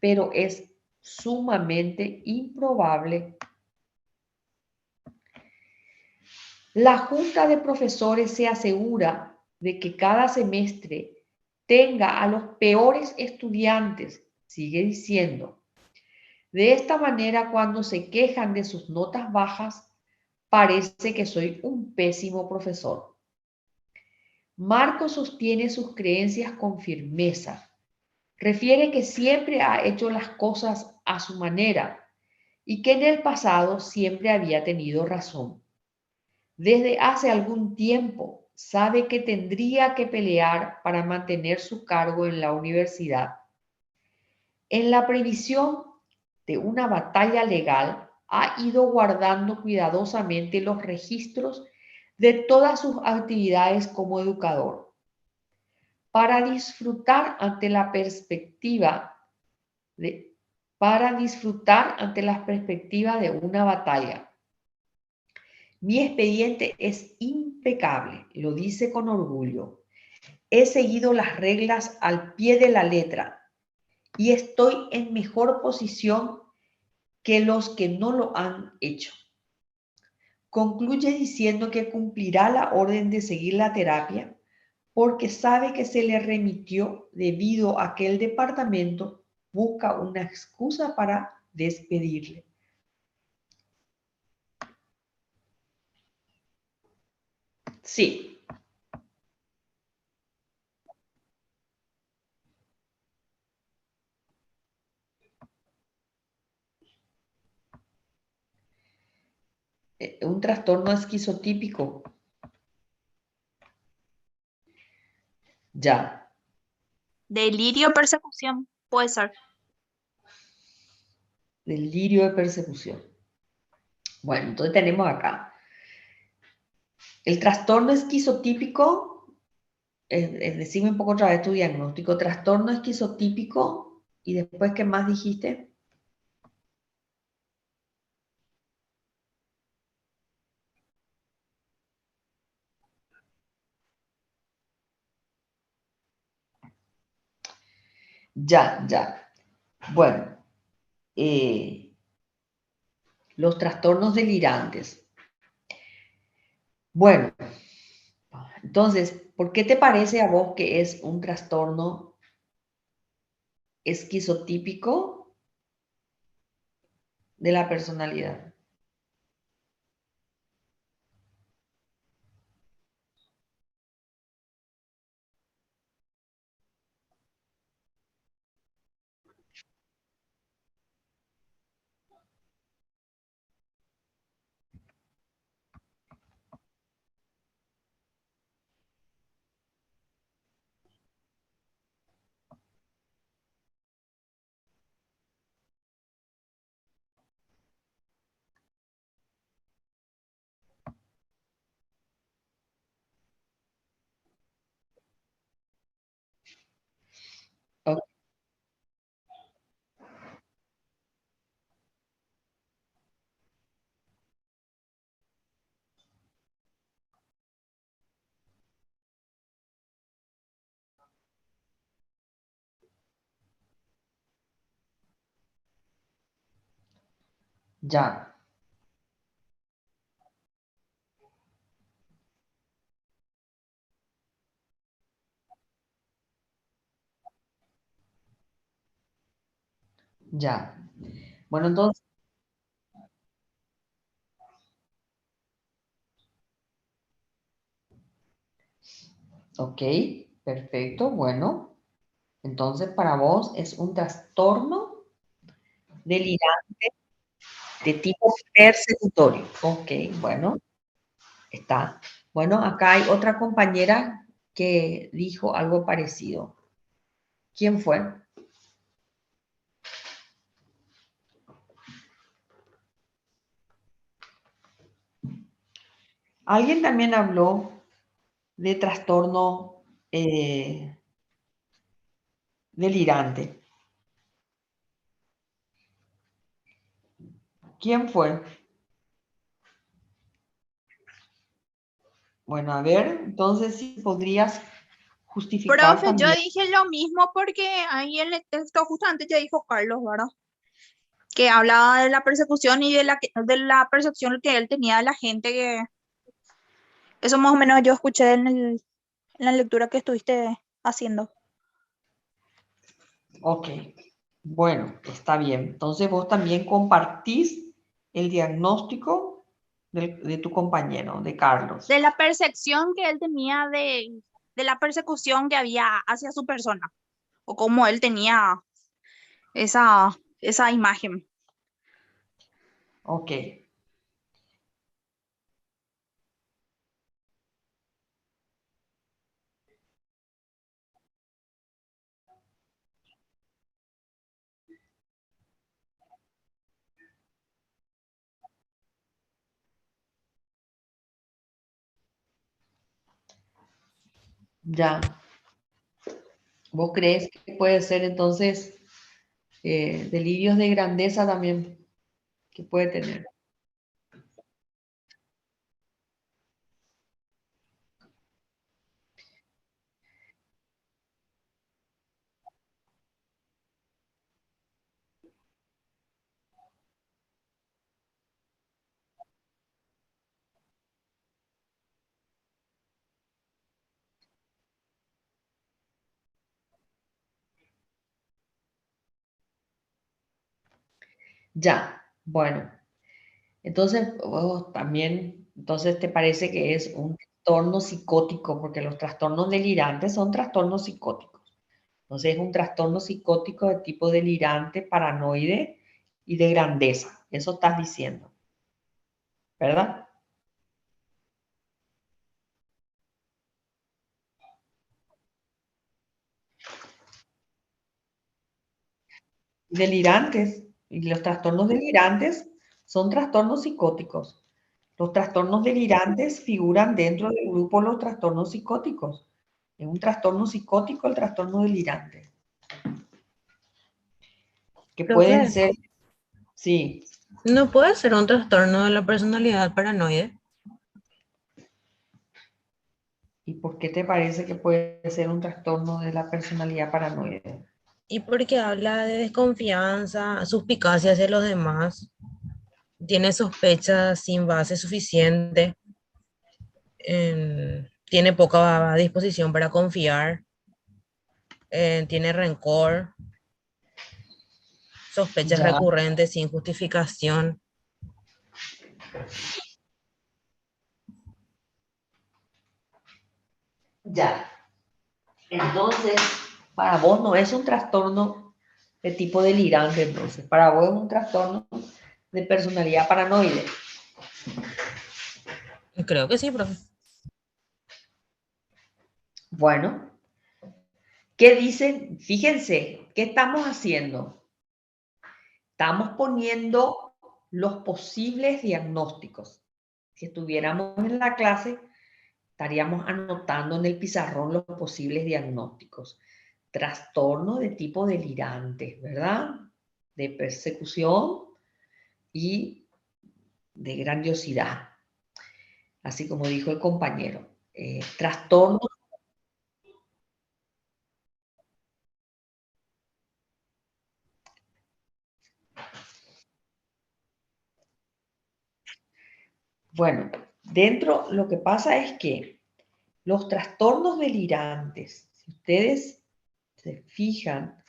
pero es sumamente improbable. La junta de profesores se asegura de que cada semestre tenga a los peores estudiantes, sigue diciendo. De esta manera, cuando se quejan de sus notas bajas, parece que soy un pésimo profesor. Marco sostiene sus creencias con firmeza. Refiere que siempre ha hecho las cosas a su manera y que en el pasado siempre había tenido razón. Desde hace algún tiempo sabe que tendría que pelear para mantener su cargo en la universidad. En la previsión de una batalla legal, ha ido guardando cuidadosamente los registros de todas sus actividades como educador, para disfrutar ante la perspectiva de, de una batalla. Mi expediente es impecable, lo dice con orgullo. He seguido las reglas al pie de la letra y estoy en mejor posición que los que no lo han hecho. Concluye diciendo que cumplirá la orden de seguir la terapia porque sabe que se le remitió debido a que el departamento busca una excusa para despedirle. Sí. Un trastorno esquizotípico. Ya. Delirio, persecución, puede ser. Delirio de persecución. Bueno, entonces tenemos acá. El trastorno esquizotípico, decime un poco otra vez tu diagnóstico. Trastorno esquizotípico y después, ¿qué más dijiste? Ya, ya. Bueno, los trastornos delirantes. Bueno, entonces, ¿por qué te parece a vos que es un trastorno esquizotípico de la personalidad? Ok, ya. Ya. Bueno, entonces, ok, perfecto, bueno. Entonces, para vos es un trastorno delirante de tipo persecutorio. Ok, bueno, está. Bueno, acá hay otra compañera que dijo algo parecido. ¿Quién fue? Alguien también habló de trastorno delirante. ¿Quién fue? Bueno, a ver, entonces sí podrías justificar Profe, yo también. dije lo mismo porque ahí en el texto justamente ya dijo Carlos, ¿verdad? Que hablaba de la persecución y de la percepción que él tenía de la gente, que eso más o menos yo escuché en la lectura que estuviste haciendo. Ok, bueno, está bien. Entonces vos también compartís el diagnóstico de tu compañero, de Carlos. De la percepción que él tenía de la persecución que había hacia su persona, o cómo él tenía esa imagen. Ok, ya. ¿Vos crees que puede ser entonces delirios de grandeza también que puede tener? Ya, bueno. Entonces, vos también, entonces te parece que es un trastorno psicótico, porque los trastornos delirantes son trastornos psicóticos. Entonces, es un trastorno psicótico de tipo delirante, paranoide y de grandeza. Eso estás diciendo, ¿verdad? Delirantes. Y los trastornos delirantes son trastornos psicóticos. Los trastornos delirantes figuran dentro del grupo de los trastornos psicóticos. Es un trastorno psicótico el trastorno delirante, que pueden Profe, ser, sí. ¿no puede ser un trastorno de la personalidad paranoide? ¿Y por qué te parece que puede ser un trastorno de la personalidad paranoide? Y porque habla de desconfianza, suspicacia hacia los demás, tiene sospechas sin base suficiente, tiene poca disposición para confiar, tiene rencor, sospechas Ya, recurrentes sin justificación. ya. Entonces, para vos no es un trastorno de tipo delirante, entonces. Para vos es un trastorno de personalidad paranoide. Creo que sí, profe. Bueno, ¿qué dicen? Fíjense, ¿qué estamos haciendo? Estamos poniendo los posibles diagnósticos. Si estuviéramos en la clase, estaríamos anotando en el pizarrón los posibles diagnósticos. Trastorno de tipo delirante, ¿verdad? De persecución y de grandiosidad, así como dijo el compañero. Trastorno, bueno, dentro lo que pasa es que los trastornos delirantes, si ustedes se fijan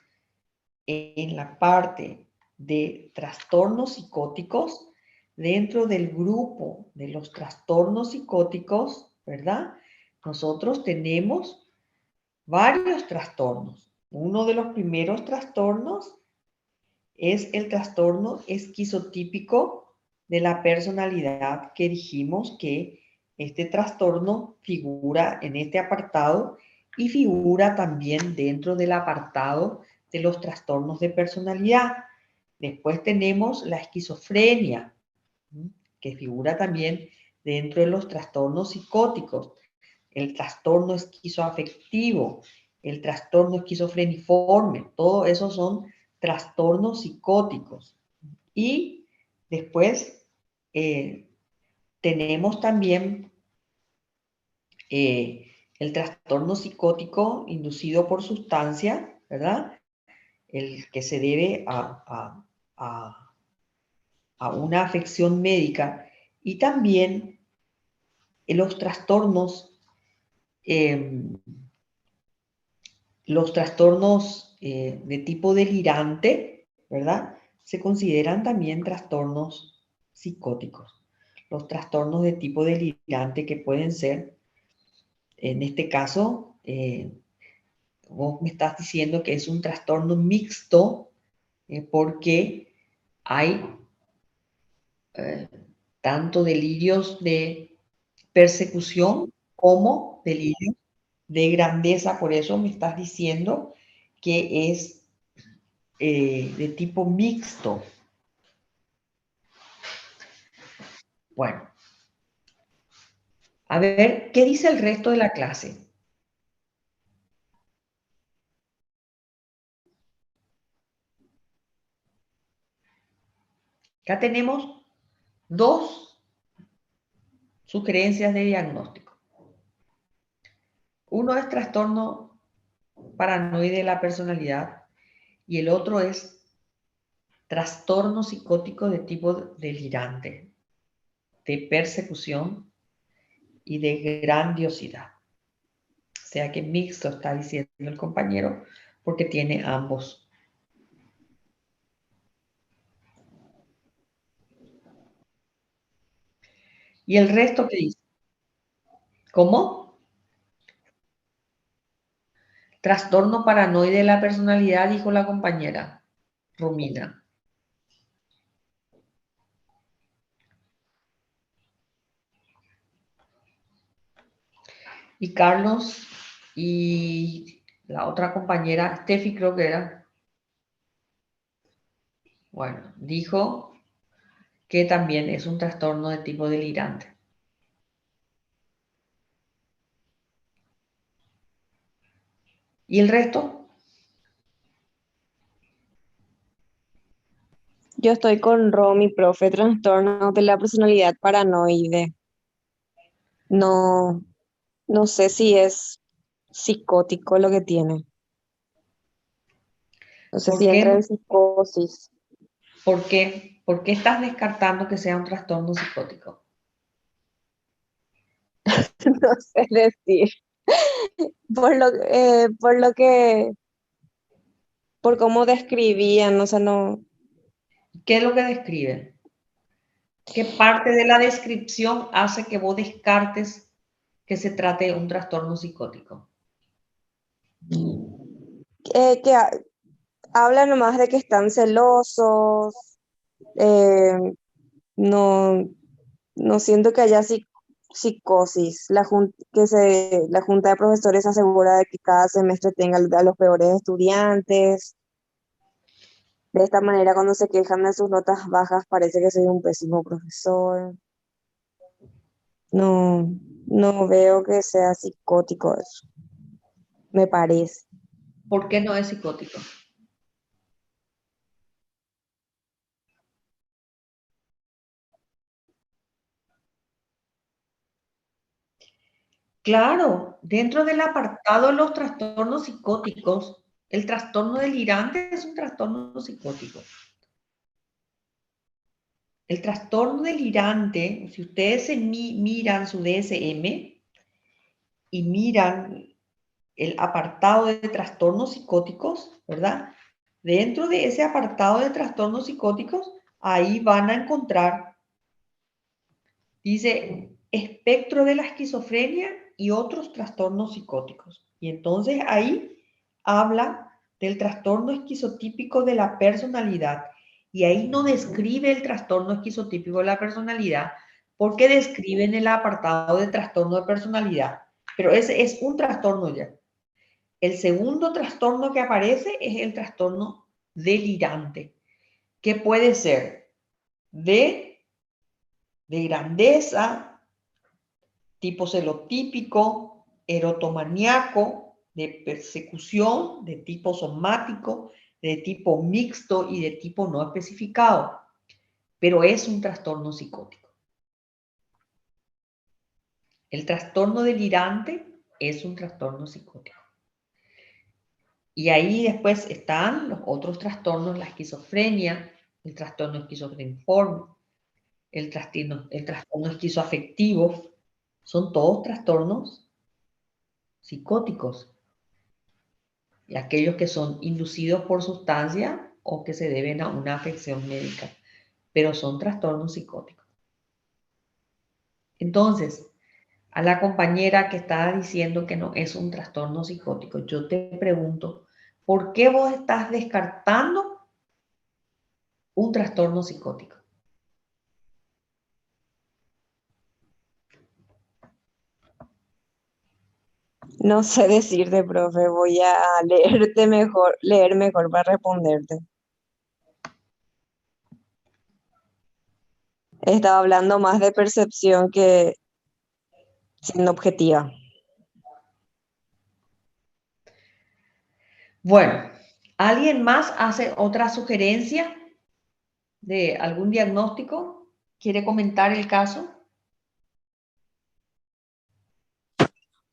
en la parte de trastornos psicóticos, dentro del grupo de los trastornos psicóticos, ¿verdad? Nosotros tenemos varios trastornos. Uno de los primeros trastornos es el trastorno esquizotípico de la personalidad, que dijimos que este trastorno figura en este apartado y figura también dentro del apartado de los trastornos de personalidad. Después tenemos la esquizofrenia, que figura también dentro de los trastornos psicóticos, el trastorno esquizoafectivo, el trastorno esquizofreniforme, todo eso son trastornos psicóticos. Y después tenemos también el trastorno psicótico inducido por sustancia, ¿verdad? El que se debe a una afección médica, y también los trastornos de tipo delirante, ¿verdad? Se consideran también trastornos psicóticos. Los trastornos de tipo delirante, que pueden ser, en este caso, vos me estás diciendo que es un trastorno mixto, porque hay tanto delirios de persecución como delirios de grandeza. Por eso me estás diciendo que es de tipo mixto. Bueno, a ver, ¿qué dice el resto de la clase? Acá tenemos dos sugerencias de diagnóstico. Uno es trastorno paranoide de la personalidad y el otro es trastorno psicótico de tipo delirante, de persecución y de grandiosidad. O sea que mixto está diciendo el compañero, porque tiene ambos. ¿Y el resto qué dice? ¿Cómo? Trastorno paranoide de la personalidad, dijo la compañera Romina. Y Carlos y la otra compañera, Steffi creo que era, bueno, dijo que también es un trastorno de tipo delirante. ¿Y el resto? Yo estoy con Romy, profe, trastorno de la personalidad paranoide. No, no sé si es psicótico lo que tiene. No sé ¿Por si entra qué? en psicosis. ¿Por qué? ¿Por qué estás descartando que sea un trastorno psicótico? No sé decir. Por cómo describían, o sea, no. ¿Qué es lo que describe? ¿Qué parte de la descripción hace que vos descartes que se trate de un trastorno psicótico? Que habla nomás de que están celosos. eh, no, no siento que haya psicosis. La junta de profesores asegura de que cada semestre tenga a los peores estudiantes. De esta manera, cuando se quejan de sus notas bajas, parece que soy un pésimo profesor. No, no veo que sea psicótico eso, me parece. ¿Por qué no es psicótico? Claro, dentro del apartado de los trastornos psicóticos, el trastorno delirante es un trastorno psicótico. El trastorno delirante, si ustedes miran su DSM y miran el apartado de trastornos psicóticos, ¿verdad? Dentro de ese apartado de trastornos psicóticos, ahí van a encontrar, dice, espectro de la esquizofrenia y otros trastornos psicóticos. Y entonces ahí habla del trastorno esquizotípico de la personalidad. Y ahí no describe el trastorno esquizotípico de la personalidad, porque describe en el apartado de trastorno de personalidad. Pero ese es un trastorno ya. El segundo trastorno que aparece es el trastorno delirante, que puede ser de grandeza, tipo celotípico, erotomaníaco, de persecución, de tipo somático, de tipo mixto y de tipo no especificado, pero es un trastorno psicótico. El trastorno delirante es un trastorno psicótico. Y ahí después están los otros trastornos, la esquizofrenia, el trastorno esquizofreniforme, el trastorno esquizoafectivo, son todos trastornos psicóticos. Y aquellos que son inducidos por sustancia o que se deben a una afección médica, pero son trastornos psicóticos. Entonces, a la compañera que estaba diciendo que no es un trastorno psicótico, yo te pregunto, ¿por qué vos estás descartando un trastorno psicótico? No sé decirte, profe, voy a leer mejor para responderte. Estaba hablando más de percepción que siendo objetiva. Bueno, ¿alguien más hace otra sugerencia de algún diagnóstico? ¿Quiere comentar el caso?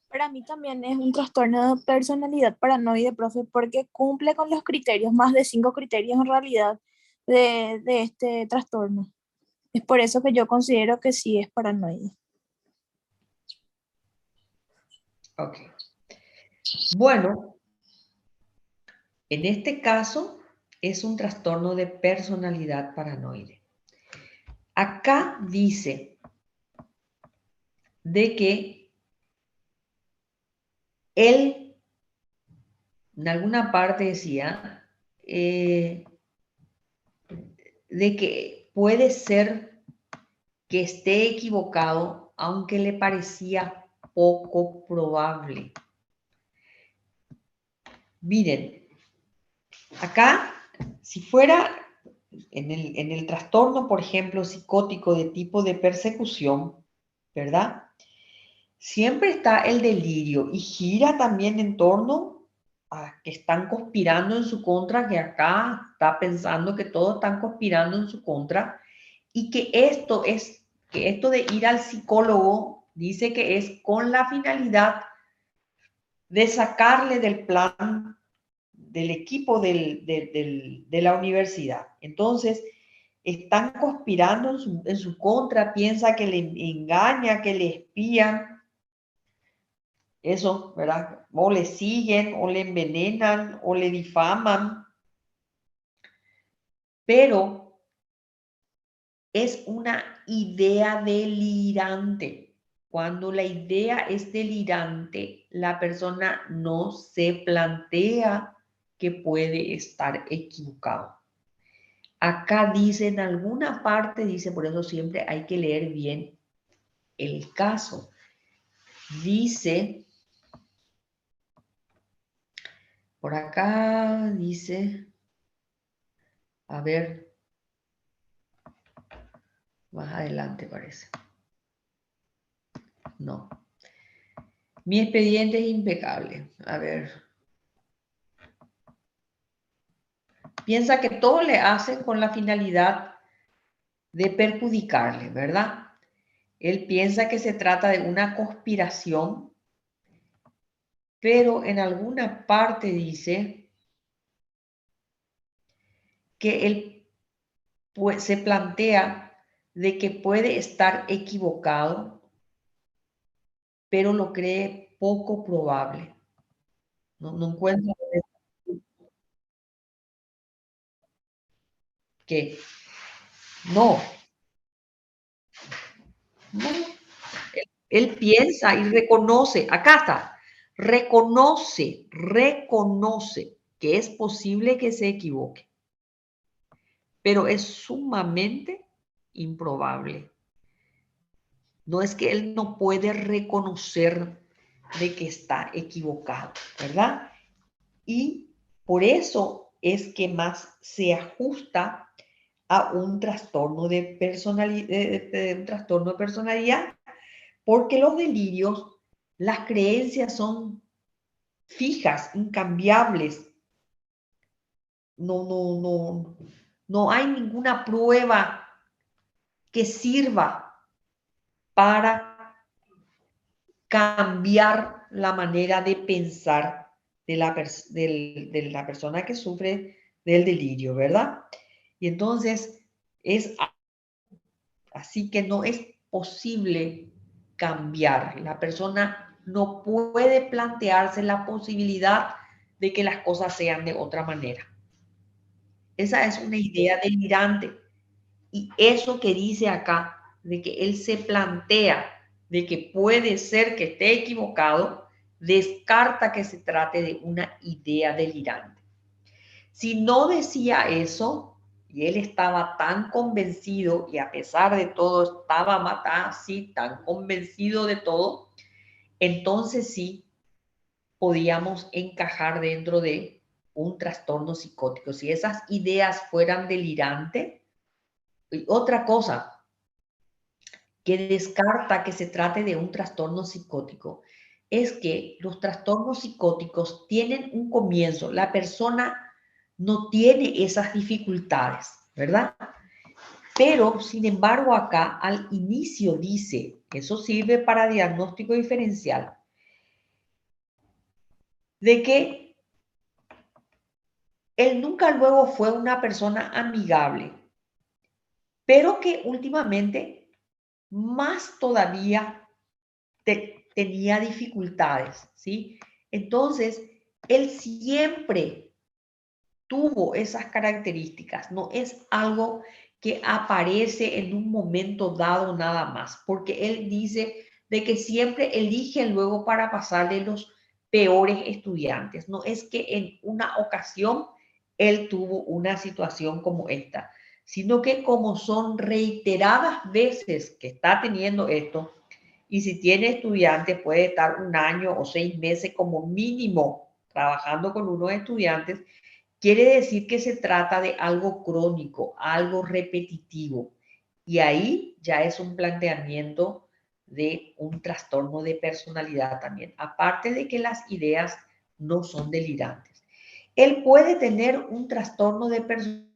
Para mí también es un trastorno de personalidad paranoide, profe, porque cumple con los criterios, más de 5 criterios en realidad de este trastorno. Es por eso que yo considero que sí es paranoide. Ok. Bueno, en este caso es un trastorno de personalidad paranoide. Acá dice de que él, en alguna parte decía, de que puede ser que esté equivocado, aunque le parecía poco probable. Miren, acá, si fuera en el trastorno, por ejemplo, psicótico de tipo de persecución, ¿verdad? Siempre está el delirio y gira también en torno a que están conspirando en su contra, que acá está pensando que todos están conspirando en su contra y que esto de ir al psicólogo dice que es con la finalidad de sacarle del plan del equipo de la universidad. Entonces, están conspirando en su contra, piensa que le engaña, que le espían, eso, ¿verdad? O le siguen, o le envenenan, o le difaman, pero es una idea delirante. Cuando la idea es delirante, la persona no se plantea que puede estar equivocado. Acá dice, en alguna parte dice, por eso siempre hay que leer bien el caso. Dice, por acá dice, a ver, más adelante parece. No. Mi expediente es impecable. A ver. Piensa que todo le hacen con la finalidad de perjudicarle, ¿verdad? Él piensa que se trata de una conspiración, pero en alguna parte dice que él pues, se plantea de que puede estar equivocado, pero lo cree poco probable. No encuentro. que no, no. Él piensa y reconoce, acá está, reconoce que es posible que se equivoque, pero es sumamente improbable. No es que él no puede reconocer de que está equivocado, ¿verdad? Y por eso es que más se ajusta a un trastorno de personalidad, porque los delirios, las creencias son fijas, incambiables. No hay ninguna prueba que sirva para cambiar la manera de pensar de la persona que sufre del delirio, ¿verdad? Y entonces es así que no es posible cambiar. La persona no puede plantearse la posibilidad de que las cosas sean de otra manera. Esa es una idea delirante. Y eso que dice acá, de que él se plantea de que puede ser que esté equivocado, descarta que se trate de una idea delirante. Si no decía eso, y él estaba tan convencido, y a pesar de todo estaba así, tan convencido de todo, entonces sí podíamos encajar dentro de un trastorno psicótico. Si esas ideas fueran delirantes, y otra cosa que descarta que se trate de un trastorno psicótico es que los trastornos psicóticos tienen un comienzo. La persona no tiene esas dificultades, ¿verdad? Pero, sin embargo, acá al inicio dice, eso sirve para diagnóstico diferencial, de que él nunca luego fue una persona amigable, pero que últimamente más todavía tenía dificultades, ¿sí? Entonces, él siempre tuvo esas características, no es algo que aparece en un momento dado nada más, porque él dice de que siempre elige luego para pasarle los peores estudiantes, no es que en una ocasión él tuvo una situación como esta, sino que como son reiteradas veces que está teniendo esto, y si tiene estudiantes puede estar 1 año o 6 meses como mínimo trabajando con unos estudiantes, quiere decir que se trata de algo crónico, algo repetitivo. Y ahí ya es un planteamiento de un trastorno de personalidad también, aparte de que las ideas no son delirantes. Él puede tener un trastorno de personalidad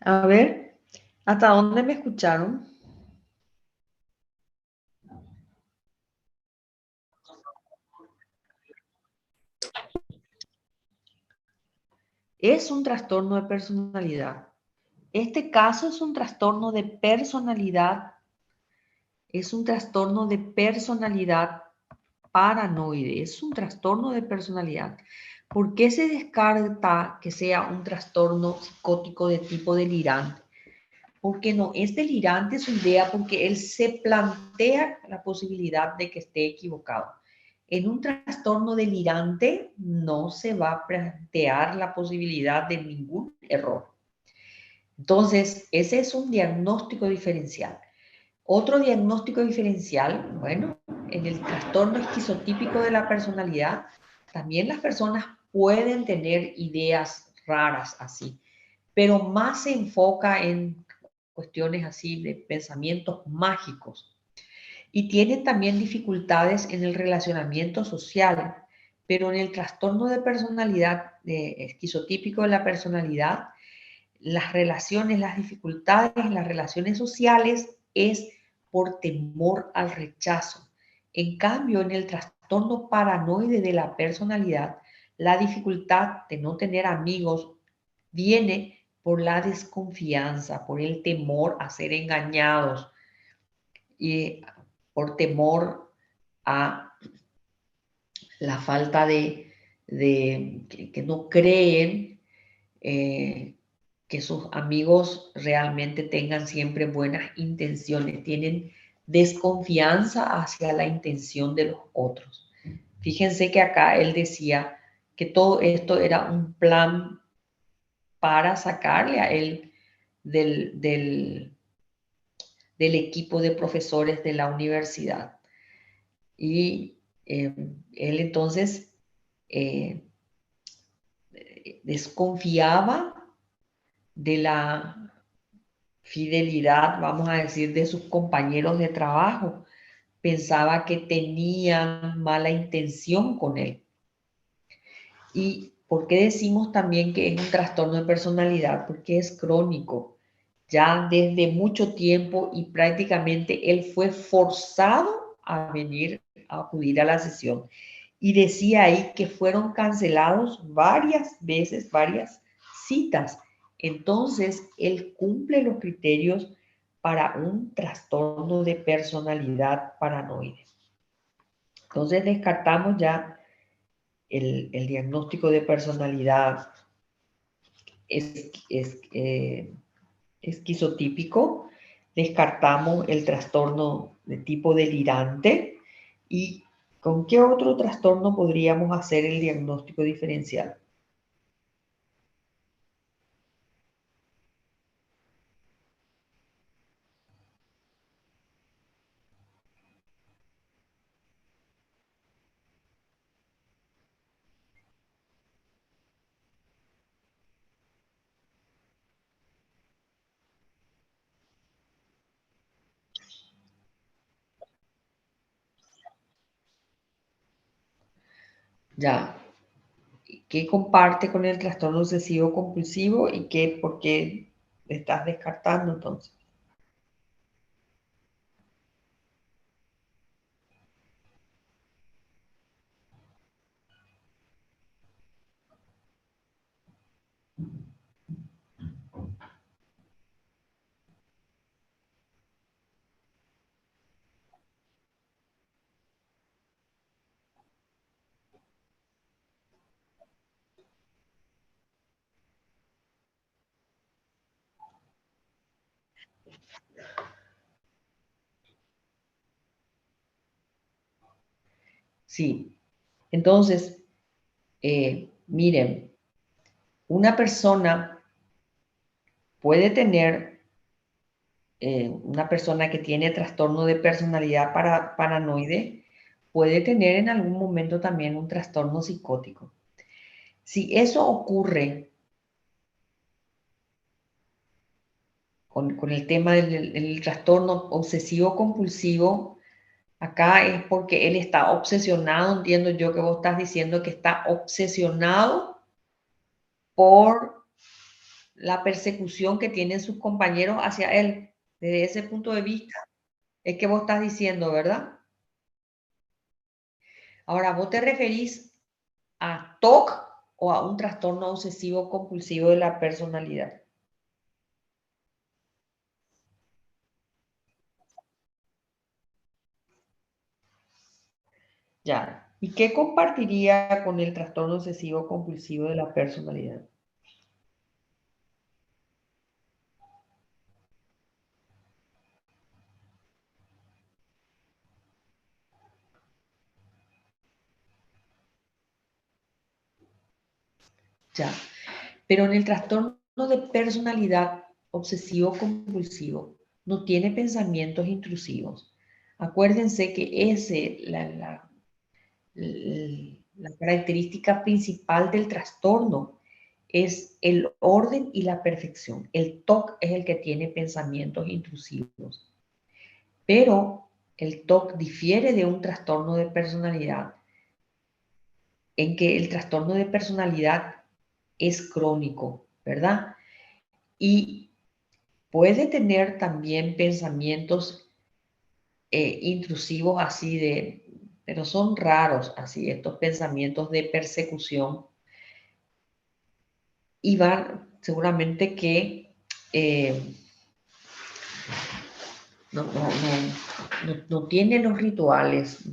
A ver, ¿hasta dónde me escucharon? Es un trastorno de personalidad. Este caso es un trastorno de personalidad. Es un trastorno de personalidad paranoide. Es un trastorno de personalidad. ¿Por qué se descarta que sea un trastorno psicótico de tipo delirante? Porque no es delirante su idea, porque él se plantea la posibilidad de que esté equivocado. En un trastorno delirante no se va a plantear la posibilidad de ningún error. Entonces, ese es un diagnóstico diferencial. Otro diagnóstico diferencial, bueno, en el trastorno esquizotípico de la personalidad, también las personas pueden tener ideas raras así, pero más se enfoca en cuestiones así de pensamientos mágicos. Y tienen también dificultades en el relacionamiento social, pero en el trastorno de personalidad esquizotípico de la personalidad, las relaciones, las dificultades en las relaciones sociales es por temor al rechazo. En cambio, en el trastorno paranoide de la personalidad, la dificultad de no tener amigos viene por la desconfianza, por el temor a ser engañados y por temor a la falta de que no creen que sus amigos realmente tengan siempre buenas intenciones, tienen desconfianza hacia la intención de los otros. Fíjense que acá él decía que todo esto era un plan para sacarle a él del equipo de profesores de la universidad. Y él entonces eh, desconfiaba de la fidelidad, vamos a decir, de sus compañeros de trabajo. Pensaba que tenían mala intención con él. ¿Y por qué decimos también que es un trastorno de personalidad? Porque es crónico, ya desde mucho tiempo, y prácticamente él fue forzado a venir a acudir a la sesión. Y decía ahí que fueron cancelados varias veces, varias citas. Entonces, él cumple los criterios para un trastorno de personalidad paranoide. Entonces, descartamos ya el diagnóstico de personalidad esquizotípico, descartamos el trastorno de tipo delirante. ¿Y con qué otro trastorno podríamos hacer el diagnóstico diferencial? Ya, ¿qué comparte con el trastorno obsesivo compulsivo y por qué estás descartando entonces? Sí, entonces, miren, una persona puede tener, una persona que tiene trastorno de personalidad paranoide, puede tener en algún momento también un trastorno psicótico. Si eso ocurre con el tema del trastorno obsesivo compulsivo, acá es porque él está obsesionado, entiendo yo que vos estás diciendo que está obsesionado por la persecución que tienen sus compañeros hacia él. Desde ese punto de vista es que vos estás diciendo, ¿verdad? Ahora, ¿vos te referís a TOC o a un trastorno obsesivo compulsivo de la personalidad? Ya. ¿Y qué compartiría con el trastorno obsesivo compulsivo de la personalidad? Ya. Pero en el trastorno de personalidad obsesivo-compulsivo no tiene pensamientos intrusivos. Acuérdense que la característica principal del trastorno es el orden y la perfección. El TOC es el que tiene pensamientos intrusivos. Pero el TOC difiere de un trastorno de personalidad en que el trastorno de personalidad es crónico, ¿verdad? Y puede tener también pensamientos intrusivos así pero son raros así, estos pensamientos de persecución y van seguramente que no tienen los rituales,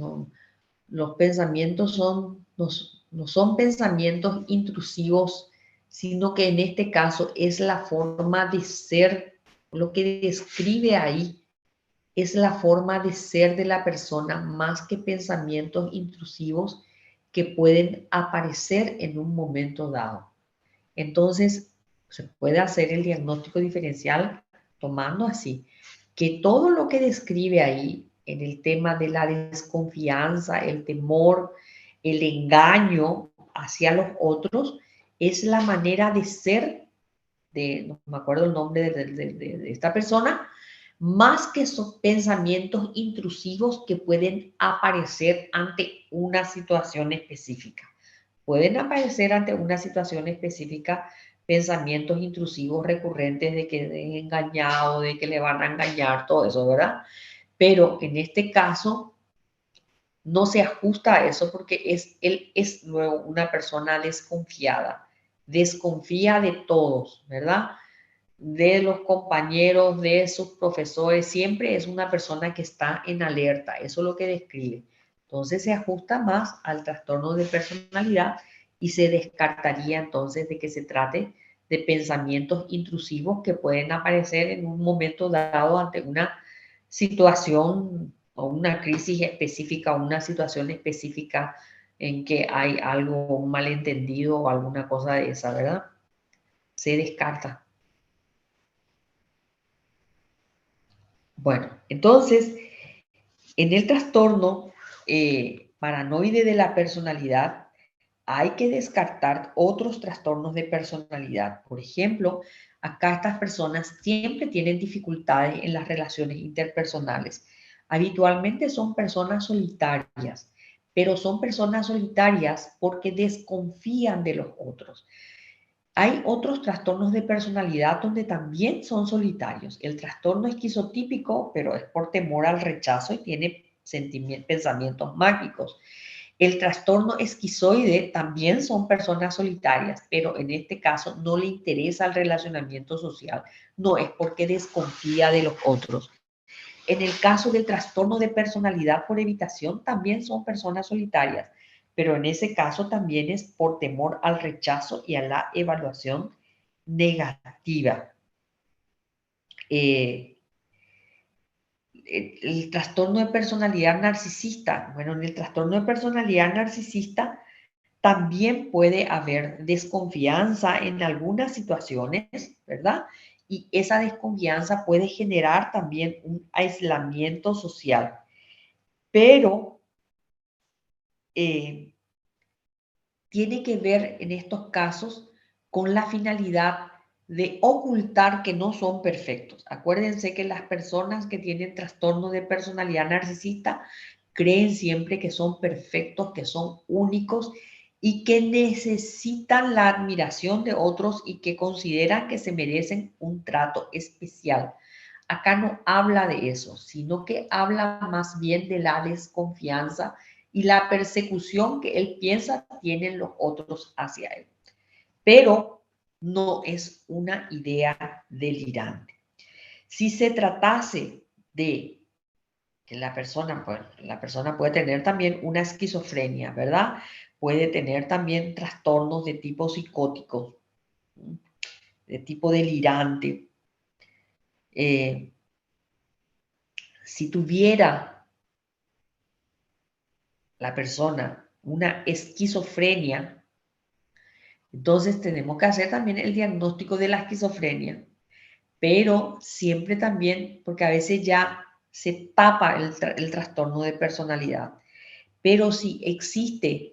los pensamientos no son pensamientos intrusivos, sino que en este caso es la forma de ser, lo que describe ahí es la forma de ser de la persona más que pensamientos intrusivos que pueden aparecer en un momento dado. Entonces, se puede hacer el diagnóstico diferencial tomando así, que todo lo que describe ahí en el tema de la desconfianza, el temor, el engaño hacia los otros, es la manera de ser no me acuerdo el nombre de esta persona, más que esos pensamientos intrusivos que pueden aparecer ante una situación específica. Pueden aparecer ante una situación específica pensamientos intrusivos recurrentes de que es engañado, de que le van a engañar, todo eso, ¿verdad? Pero en este caso no se ajusta a eso porque él es luego una persona desconfiada, desconfía de todos, ¿verdad? De los compañeros, de sus profesores, siempre es una persona que está en alerta, eso es lo que describe. Entonces se ajusta más al trastorno de personalidad y se descartaría entonces de que se trate de pensamientos intrusivos que pueden aparecer en un momento dado ante una situación o una crisis específica o una situación específica en que hay algo, un malentendido o alguna cosa de esa, ¿verdad? Se descarta. Bueno, entonces, en el trastorno paranoide de la personalidad hay que descartar otros trastornos de personalidad. Por ejemplo, acá estas personas siempre tienen dificultades en las relaciones interpersonales. Habitualmente son personas solitarias, pero son personas solitarias porque desconfían de los otros. Hay otros trastornos de personalidad donde también son solitarios. El trastorno esquizotípico, pero es por temor al rechazo y tiene pensamientos mágicos. El trastorno esquizoide también son personas solitarias, pero en este caso no le interesa el relacionamiento social. No es porque desconfía de los otros. En el caso del trastorno de personalidad por evitación, también son personas solitarias, pero en ese caso también es por temor al rechazo y a la evaluación negativa. El trastorno de personalidad narcisista. Bueno, en el trastorno de personalidad narcisista también puede haber desconfianza en algunas situaciones, ¿verdad? Y esa desconfianza puede generar también un aislamiento social. Pero tiene que ver en estos casos con la finalidad de ocultar que no son perfectos. Acuérdense que las personas que tienen trastorno de personalidad narcisista creen siempre que son perfectos, que son únicos y que necesitan la admiración de otros y que consideran que se merecen un trato especial. Acá no habla de eso, sino que habla más bien de la desconfianza y la persecución que él piensa tienen los otros hacia él. Pero no es una idea delirante. Si se tratase de que la persona puede tener también una esquizofrenia, ¿verdad? Puede tener también trastornos de tipo psicótico, de tipo delirante. Si tuviera la persona una esquizofrenia, entonces tenemos que hacer también el diagnóstico de la esquizofrenia, pero siempre también, porque a veces ya se tapa el trastorno de personalidad, pero si existe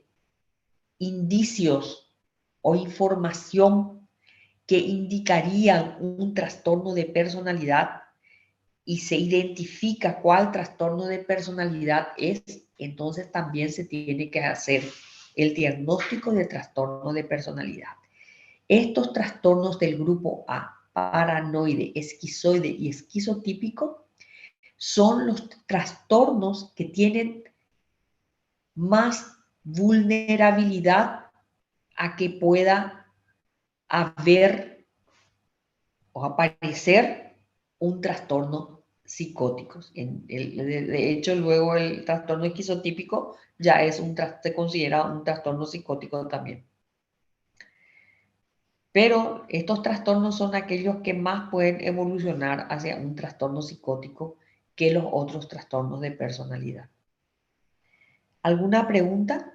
indicios o información que indicarían un trastorno de personalidad y se identifica cuál trastorno de personalidad es, entonces también se tiene que hacer el diagnóstico de trastorno de personalidad. Estos trastornos del grupo A, paranoide, esquizoide y esquizotípico, son los trastornos que tienen más vulnerabilidad a que pueda haber o aparecer un trastorno psicótico. De hecho, luego el trastorno esquizotípico ya se considera un trastorno psicótico también. Pero estos trastornos son aquellos que más pueden evolucionar hacia un trastorno psicótico que los otros trastornos de personalidad. ¿Alguna pregunta?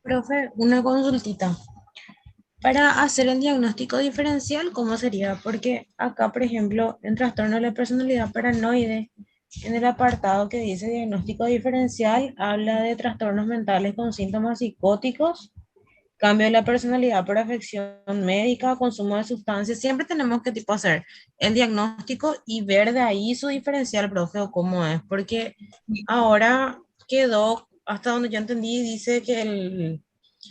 Profe, una consultita. Para hacer el diagnóstico diferencial, ¿cómo sería? Porque acá, por ejemplo, en trastorno de la personalidad paranoide, en el apartado que dice diagnóstico diferencial, habla de trastornos mentales con síntomas psicóticos, cambio de la personalidad por afección médica, consumo de sustancias. Siempre tenemos que tipo hacer el diagnóstico y ver de ahí su diferencial, profe, o cómo es. Porque ahora quedó, hasta donde yo entendí, dice que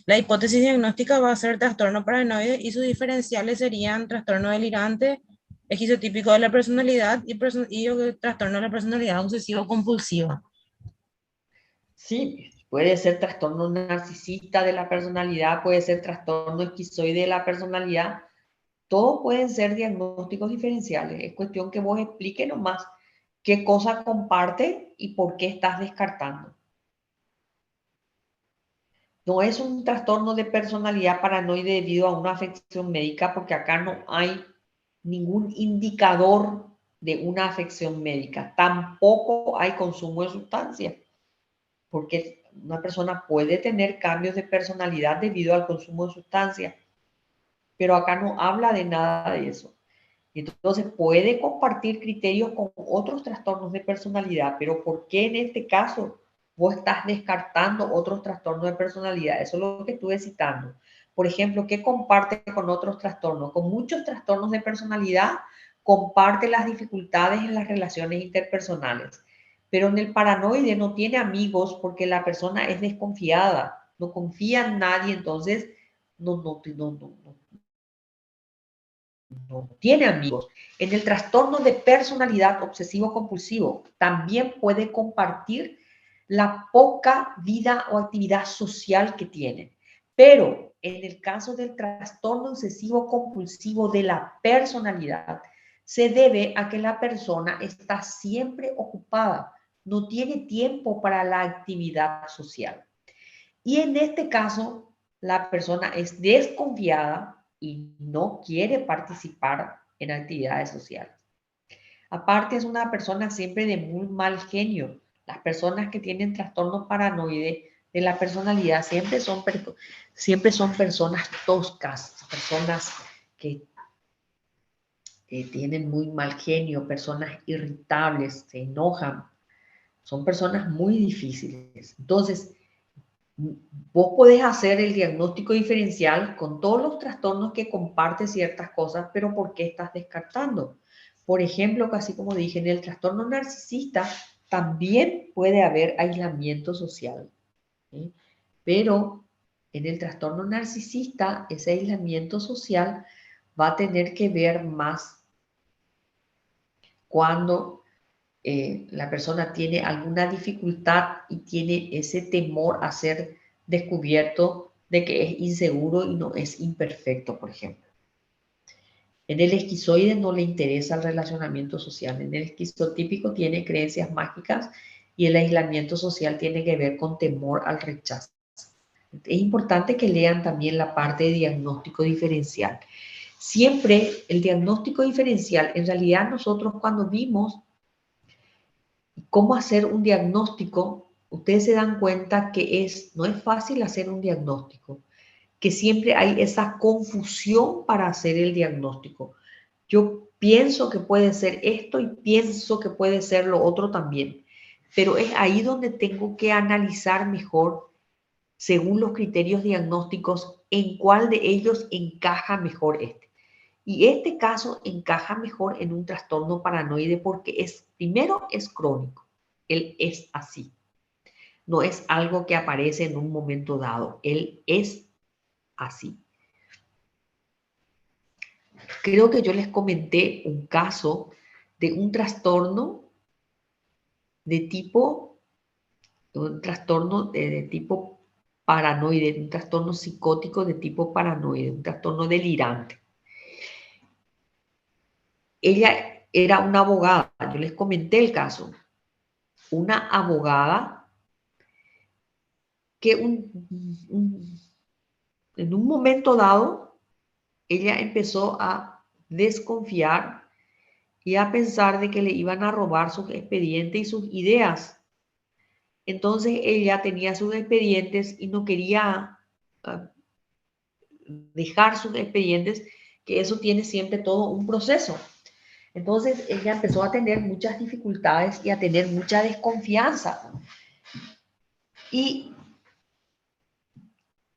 la hipótesis diagnóstica va a ser trastorno paranoide y sus diferenciales serían trastorno delirante, esquizotípico de la personalidad y trastorno de la personalidad obsesivo compulsiva. Sí, puede ser trastorno narcisista de la personalidad, puede ser trastorno esquizoide de la personalidad. Todos pueden ser diagnósticos diferenciales. Es cuestión que vos expliques nomás qué cosa comparte y por qué estás descartando. No es un trastorno de personalidad paranoide debido a una afección médica, porque acá no hay ningún indicador de una afección médica. Tampoco hay consumo de sustancias, porque una persona puede tener cambios de personalidad debido al consumo de sustancias, pero acá no habla de nada de eso. Entonces puede compartir criterios con otros trastornos de personalidad, pero ¿por qué en este caso vos estás descartando otros trastornos de personalidad? Eso es lo que estuve citando. Por ejemplo, ¿qué comparte con otros trastornos? Con muchos trastornos de personalidad comparte las dificultades en las relaciones interpersonales, pero en el paranoide no tiene amigos porque la persona es desconfiada, no confía en nadie, entonces no tiene amigos. En el trastorno de personalidad obsesivo-compulsivo también puede compartir la poca vida o actividad social que tiene. Pero en el caso del trastorno obsesivo-compulsivo de la personalidad, se debe a que la persona está siempre ocupada, no tiene tiempo para la actividad social. Y en este caso, la persona es desconfiada y no quiere participar en actividades sociales. Aparte, es una persona siempre de muy mal genio. Las personas que tienen trastorno paranoide de la personalidad siempre son personas toscas, personas que tienen muy mal genio, personas irritables, se enojan. Son personas muy difíciles. Entonces, vos podés hacer el diagnóstico diferencial con todos los trastornos que comparte ciertas cosas, pero ¿por qué estás descartando? Por ejemplo, casi como dije, en el trastorno narcisista también puede haber aislamiento social, ¿sí? Pero en el trastorno narcisista, ese aislamiento social va a tener que ver más cuando la persona tiene alguna dificultad y tiene ese temor a ser descubierto de que es inseguro y no es imperfecto, por ejemplo. En el esquizoide no le interesa el relacionamiento social. En el esquizotípico tiene creencias mágicas y el aislamiento social tiene que ver con temor al rechazo. Es importante que lean también la parte de diagnóstico diferencial. Siempre el diagnóstico diferencial, en realidad nosotros cuando vimos cómo hacer un diagnóstico, ustedes se dan cuenta que no es fácil hacer un diagnóstico, que siempre hay esa confusión para hacer el diagnóstico. Yo pienso que puede ser esto y pienso que puede ser lo otro también, pero es ahí donde tengo que analizar mejor, según los criterios diagnósticos, en cuál de ellos encaja mejor este. Y este caso encaja mejor en un trastorno paranoide porque primero es crónico, él es así, no es algo que aparece en un momento dado, él es así. Creo que yo les comenté un caso de un trastorno de tipo, de tipo paranoide, un trastorno psicótico de tipo paranoide, un trastorno delirante. Ella era una abogada, yo les comenté el caso, una abogada que en un momento dado ella empezó a desconfiar y a pensar de que le iban a robar sus expedientes y sus ideas. Entonces ella tenía sus expedientes y no quería dejar sus expedientes, que eso tiene siempre todo un proceso. Entonces ella empezó a tener muchas dificultades y a tener mucha desconfianza. Y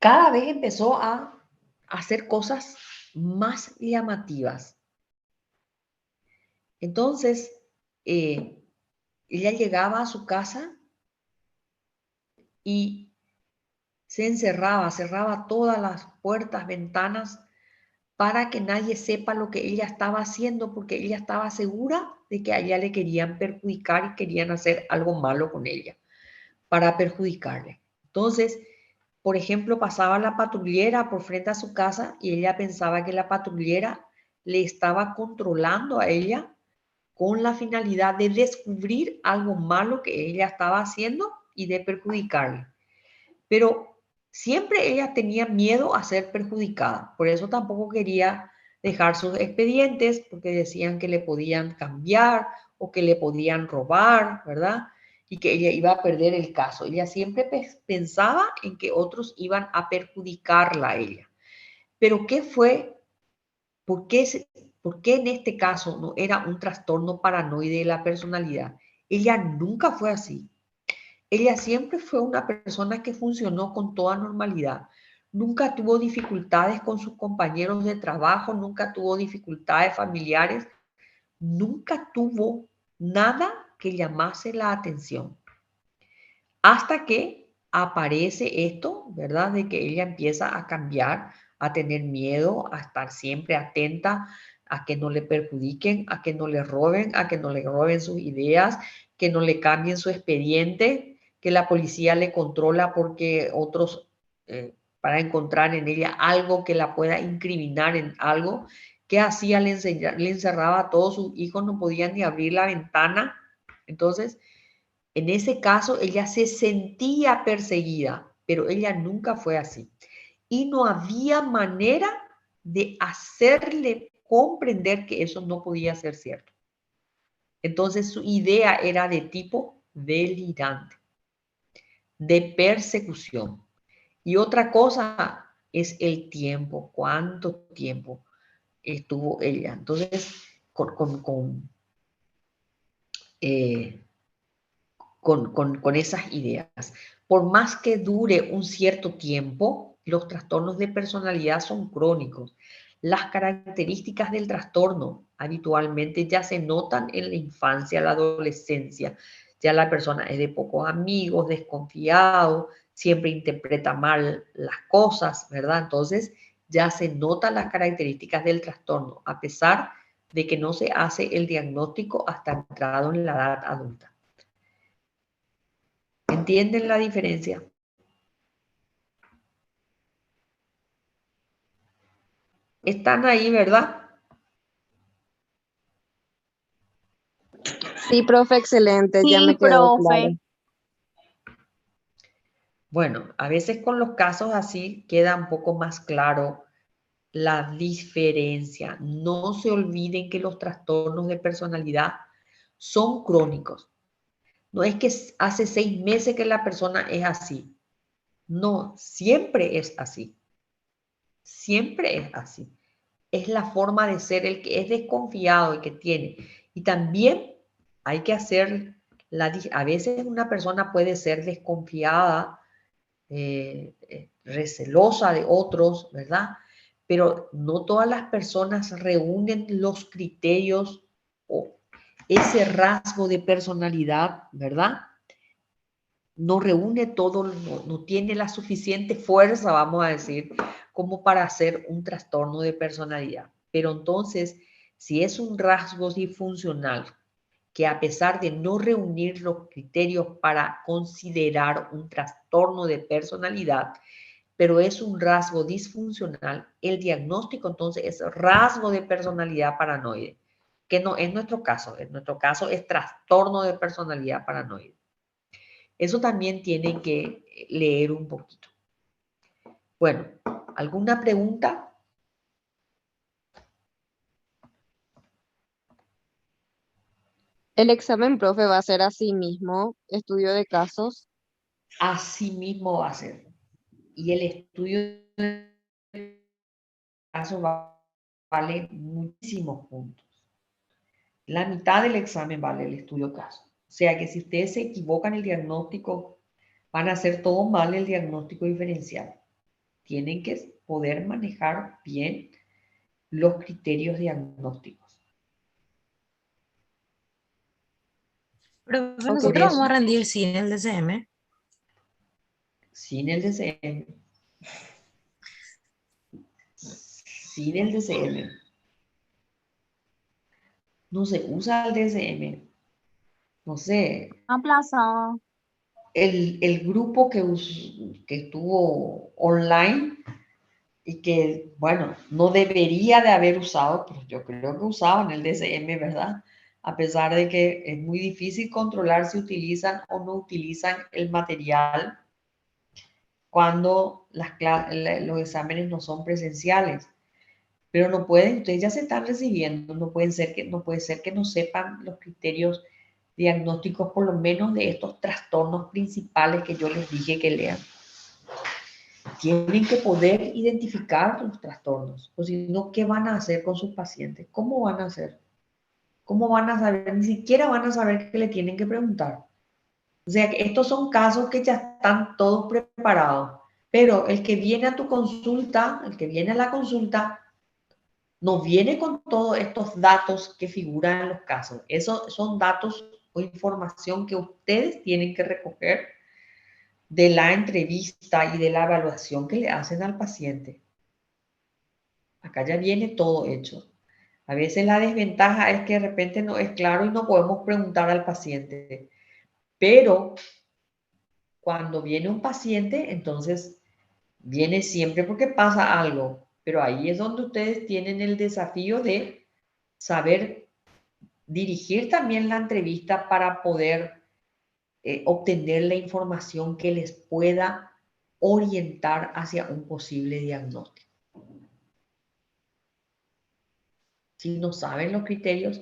cada vez empezó a hacer cosas más llamativas. Entonces, ella llegaba a su casa y se encerraba, cerraba todas las puertas, ventanas, para que nadie sepa lo que ella estaba haciendo, porque ella estaba segura de que a ella le querían perjudicar y querían hacer algo malo con ella, para perjudicarle. Entonces, por ejemplo, pasaba la patrullera por frente a su casa y ella pensaba que la patrullera le estaba controlando a ella con la finalidad de descubrir algo malo que ella estaba haciendo y de perjudicarle. Pero siempre ella tenía miedo a ser perjudicada, por eso tampoco quería dejar sus expedientes, porque decían que le podían cambiar o que le podían robar, ¿verdad? Y que ella iba a perder el caso. Ella siempre pensaba en que otros iban a perjudicarla a ella. Pero ¿qué fue? ¿Por qué en este caso no era un trastorno paranoide de la personalidad? Ella nunca fue así. Ella siempre fue una persona que funcionó con toda normalidad. Nunca tuvo dificultades con sus compañeros de trabajo, nunca tuvo dificultades familiares, nunca tuvo nada que llamase la atención. Hasta que aparece esto, ¿verdad? De que ella empieza a cambiar, a tener miedo, a estar siempre atenta a que no le perjudiquen, a que no le roben, a que no le roben sus ideas, que no le cambien su expediente, que la policía le controla porque otros, para encontrar en ella algo que la pueda incriminar en algo. ¿Qué hacía? Le encerraba a todos sus hijos, no podían ni abrir la ventana. Entonces, en ese caso, ella se sentía perseguida, pero ella nunca fue así. Y no había manera de hacerle comprender que eso no podía ser cierto. Entonces, su idea era de tipo delirante, de persecución. Y otra cosa es el tiempo, cuánto tiempo estuvo ella. Entonces, con esas ideas. Por más que dure un cierto tiempo, los trastornos de personalidad son crónicos. Las características del trastorno habitualmente ya se notan en la infancia, la adolescencia. ya la persona es de pocos amigos, desconfiado, siempre interpreta mal las cosas, ¿verdad? Entonces ya se notan las características del trastorno, a pesar de que no se hace el diagnóstico hasta entrado en la edad adulta. ¿Entienden la diferencia? Están ahí, ¿verdad? Sí, profe, excelente, ya me Sí, quedó claro. profe. Bueno, a veces con los casos así queda un poco más claro la diferencia. No se olviden que los trastornos de personalidad son crónicos. No es que hace 6 meses que la persona es así. No, siempre es así. Siempre es así. Es la forma de ser el que es desconfiado, el que tiene. Y también hay que hacer, a veces una persona puede ser desconfiada, recelosa de otros, ¿verdad? Pero no todas las personas reúnen los criterios o ese rasgo de personalidad, ¿verdad? No reúne todo, no tiene la suficiente fuerza, vamos a decir, como para hacer un trastorno de personalidad. Pero entonces, si es un rasgo disfuncional, que a pesar de no reunir los criterios para considerar un trastorno de personalidad, pero es un rasgo disfuncional, el diagnóstico entonces es rasgo de personalidad paranoide, que no es nuestro caso. En nuestro caso es trastorno de personalidad paranoide. Eso también tienen que leer un poquito. Bueno, ¿alguna pregunta? El examen, profe, va a ser así mismo, estudio de casos. Así mismo va a ser. Y el estudio de caso vale muchísimos puntos. La mitad del examen vale el estudio caso. O sea que si ustedes se equivocan el diagnóstico, van a hacer todo mal el diagnóstico diferencial. Tienen que poder manejar bien los criterios diagnósticos. Profe, Ok, Por nosotros vamos a eso, rendir sin el DCM. sin el DCM, sin el DCM, no se usa el DCM. No sé, Aplazado. el grupo que estuvo online y que, bueno, no debería de haber usado, pero yo creo que usaban el DCM, ¿verdad? A pesar de que es muy difícil controlar si utilizan o no utilizan el material cuando los exámenes no son presenciales. Pero no pueden, ustedes ya se están recibiendo, no puede ser que no sepan los criterios diagnósticos, por lo menos de estos trastornos principales que yo les dije que lean. Tienen que poder identificar los trastornos, o si no, ¿qué van a hacer con sus pacientes? ¿Cómo van a hacer? ¿Cómo van a saber? Ni siquiera van a saber qué le tienen que preguntar. O sea, que estos son casos que ya están todos preparados, pero el que viene a tu consulta, el que viene a la consulta, no viene con todos estos datos que figuran en los casos. Esos son datos o información que ustedes tienen que recoger de la entrevista y de la evaluación que le hacen al paciente. Acá ya viene todo hecho. A veces la desventaja es que de repente no es claro y no podemos preguntar al paciente. Pero cuando viene un paciente, entonces viene siempre porque pasa algo. Pero ahí es donde ustedes tienen el desafío de saber dirigir también la entrevista para poder obtener la información que les pueda orientar hacia un posible diagnóstico. Si no saben los criterios,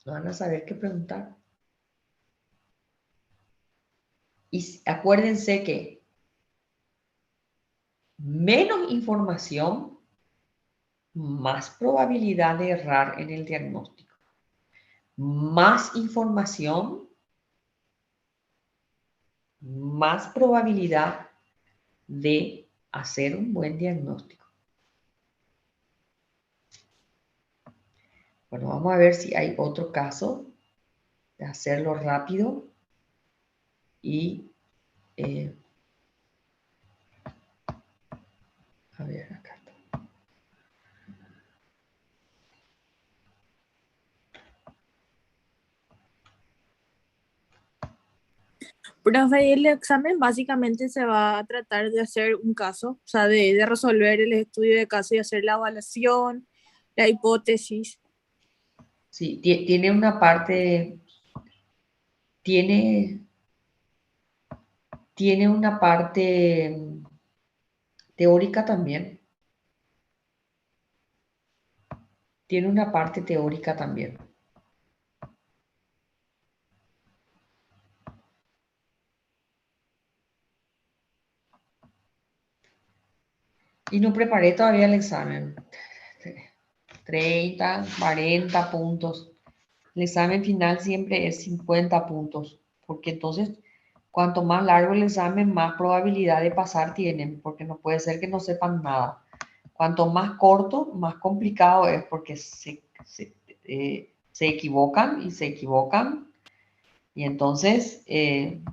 no van a saber qué preguntar. Y acuérdense que menos información, más probabilidad de errar en el diagnóstico. Más información, más probabilidad de hacer un buen diagnóstico. Bueno, vamos a ver si hay otro caso de hacerlo rápido. y a ver, acá está. Profe, y el examen básicamente se va a tratar de hacer un caso, o sea, de resolver el estudio de caso y hacer la evaluación, la hipótesis. Sí, tiene una parte, tiene una parte teórica también. Tiene una parte teórica también. Y no preparé todavía el examen. 30, 40 puntos. El examen final siempre es 50 puntos, porque entonces cuanto más largo el examen, más probabilidad de pasar tienen, porque no puede ser que no sepan nada. Cuanto más corto, más complicado es, porque se equivocan y se equivocan. Y entonces, el,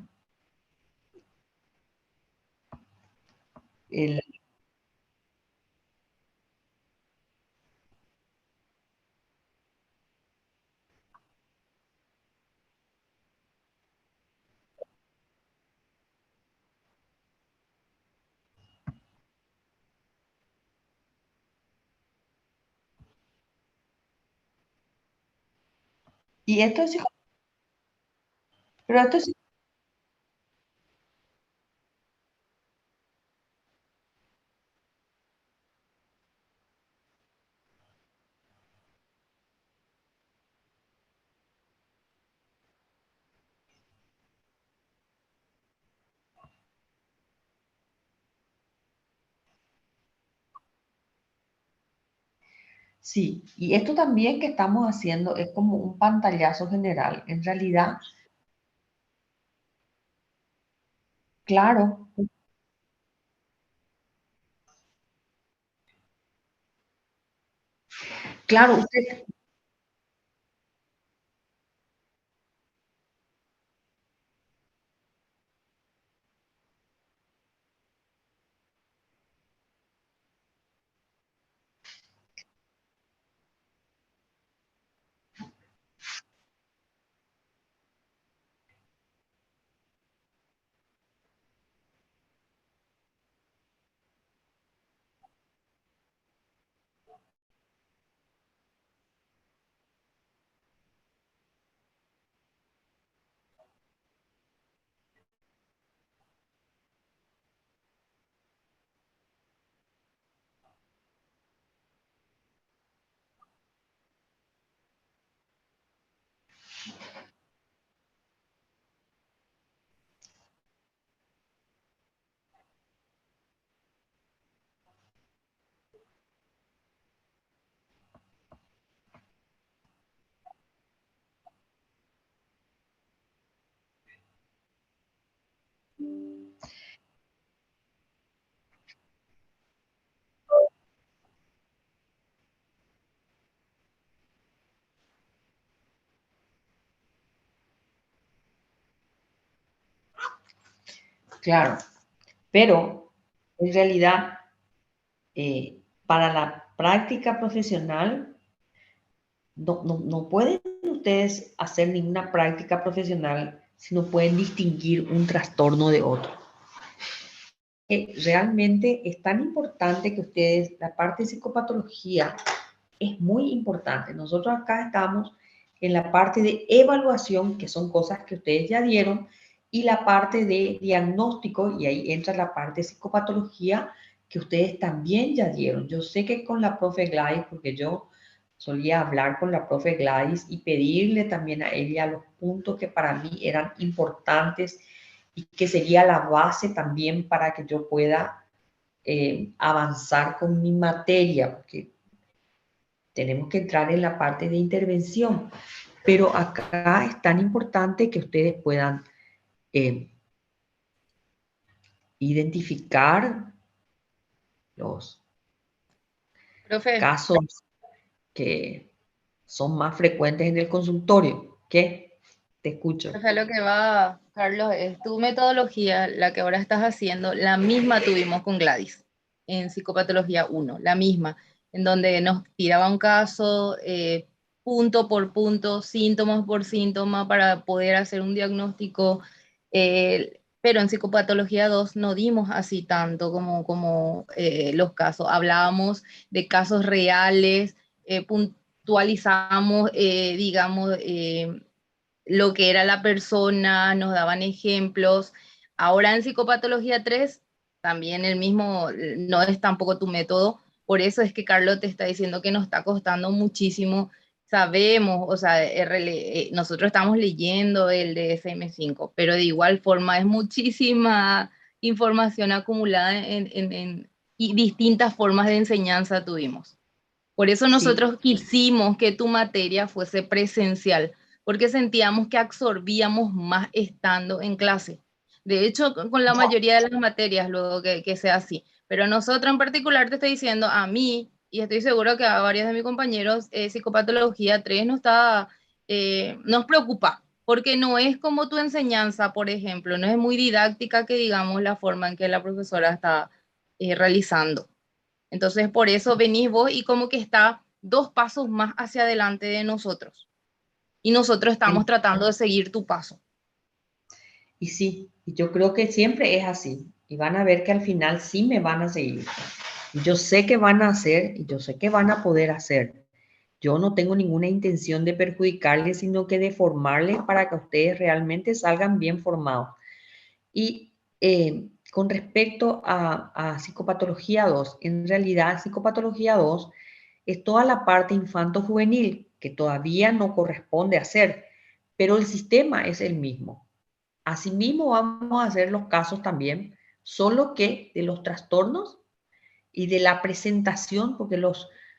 y esto es, pero esto es, sí, y esto también que estamos haciendo es como un pantallazo general. En realidad, claro, claro, usted, claro, pero en realidad, para la práctica profesional, no pueden ustedes hacer ninguna práctica profesional si no pueden distinguir un trastorno de otro. Realmente es tan importante que ustedes, la parte de psicopatología es muy importante. Nosotros acá estamos en la parte de evaluación, que son cosas que ustedes ya dieron, y la parte de diagnóstico, y ahí entra la parte de psicopatología, que ustedes también ya dieron. Yo sé que con la profe Gladys, porque yo solía hablar con la profe Gladys y pedirle también a ella los puntos que para mí eran importantes y que sería la base también para que yo pueda avanzar con mi materia, porque tenemos que entrar en la parte de intervención, pero acá es tan importante que ustedes puedan eh, identificar los Profe, casos que son más frecuentes en el consultorio. ¿Qué? Te escucho. O sea, lo que va, Carlos, es tu metodología, la que ahora estás haciendo, la misma tuvimos con Gladys en Psicopatología 1, la misma, en donde nos tiraba un caso punto por punto, síntomas por síntoma, para poder hacer un diagnóstico, pero en Psicopatología 2 no dimos así tanto como los casos, hablábamos de casos reales, puntualizamos, digamos, lo que era la persona, nos daban ejemplos. Ahora en Psicopatología 3, también el mismo, no es tampoco tu método, por eso es que Carlos te está diciendo que nos está costando muchísimo. Sabemos, o sea, nosotros estamos leyendo el DSM-5, pero de igual forma es muchísima información acumulada y distintas formas de enseñanza tuvimos. Por eso Sí, nosotros quisimos que tu materia fuese presencial, porque sentíamos que absorbíamos más estando en clase. De hecho, con la mayoría de las materias, luego que sea así. Pero nosotros en particular te estoy diciendo, a mí, y estoy seguro que a varios de mis compañeros, Psicopatología 3 nos preocupa, porque no es como tu enseñanza, por ejemplo, no es muy didáctica que digamos la forma en que la profesora está realizando. Entonces, por eso venís vos y como que está 2 pasos más hacia adelante de nosotros. Y nosotros estamos en- tratando de seguir tu paso. y sí, y yo creo que siempre es así. Y van a ver que al final sí me van a seguir. Y yo sé que van a hacer y yo sé que van a poder hacer. Yo no tengo ninguna intención de perjudicarles, sino que de formarles para que ustedes realmente salgan bien formados. Y con respecto a psicopatología 2, en realidad psicopatología 2 es toda la parte infanto-juvenil que todavía no corresponde hacer, pero el sistema es el mismo. Asimismo vamos a hacer los casos también, solo que de los trastornos y de la presentación, porque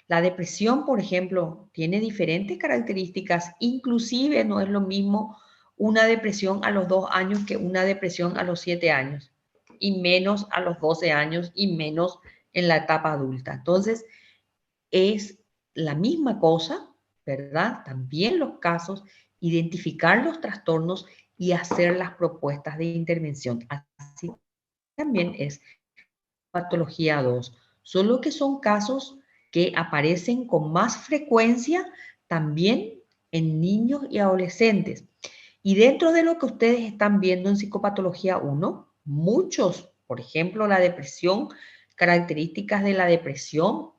la depresión, por ejemplo, tiene diferentes características, inclusive no es lo mismo una depresión a los 2 años que una depresión a los 7 años, y menos a los 12 años y menos en la etapa adulta. Entonces, es la misma cosa, ¿verdad? También los casos, identificar los trastornos y hacer las propuestas de intervención. Así también es patología 2, solo que son casos que aparecen con más frecuencia también en niños y adolescentes. Y dentro de lo que ustedes están viendo en psicopatología 1, muchos, por ejemplo, la depresión, características de la depresión,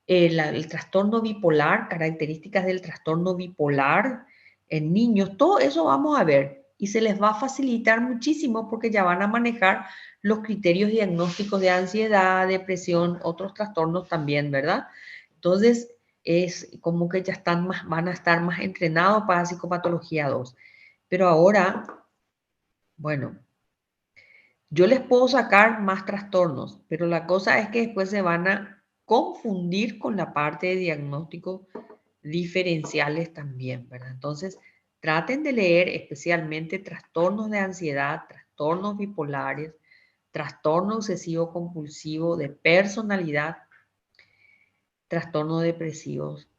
el trastorno bipolar, características del trastorno bipolar en niños, todo eso vamos a ver y se les va a facilitar muchísimo porque ya van a manejar los criterios diagnósticos de ansiedad, depresión, otros trastornos también, ¿verdad? Entonces, es como que ya están más, van a estar más entrenados para psicopatología 2. Pero ahora, bueno, yo les puedo sacar más trastornos, pero la cosa es que después se van a confundir con la parte de diagnóstico diferenciales también, ¿verdad? Entonces, traten de leer especialmente trastornos de ansiedad, trastornos bipolares, trastorno obsesivo compulsivo de personalidad, trastornos depresivos.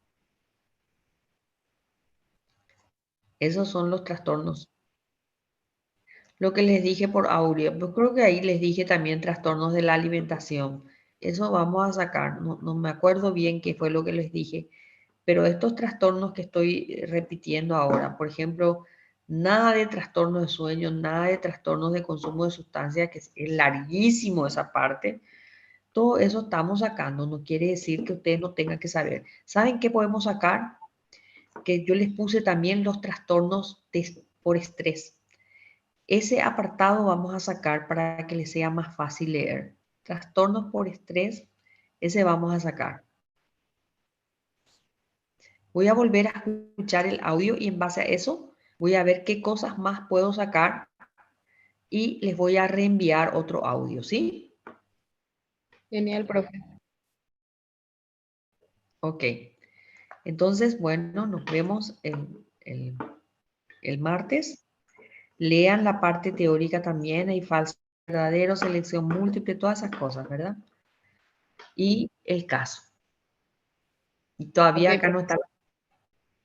Esos son los trastornos. Lo que les dije por audio, yo creo que ahí les dije también trastornos de la alimentación. Eso vamos a sacar, no me acuerdo bien qué fue lo que les dije, pero estos trastornos que estoy repitiendo ahora, por ejemplo, nada de trastornos de sueño, nada de trastornos de consumo de sustancias, que es larguísimo esa parte, todo eso estamos sacando, no quiere decir que ustedes no tengan que saber. ¿Saben qué podemos sacar? Que yo les puse también los trastornos por estrés. Ese apartado vamos a sacar para que les sea más fácil leer. Trastornos por estrés, ese vamos a sacar. Voy a volver a escuchar el audio y en base a eso voy a ver qué cosas más puedo sacar y les voy a reenviar otro audio, ¿sí? Genial, profe. Ok. Entonces, bueno, nos vemos el martes. Lean la parte teórica también, hay falso, verdadero, selección múltiple, todas esas cosas, ¿verdad? Y el caso. Y todavía Ok, acá no profe. está.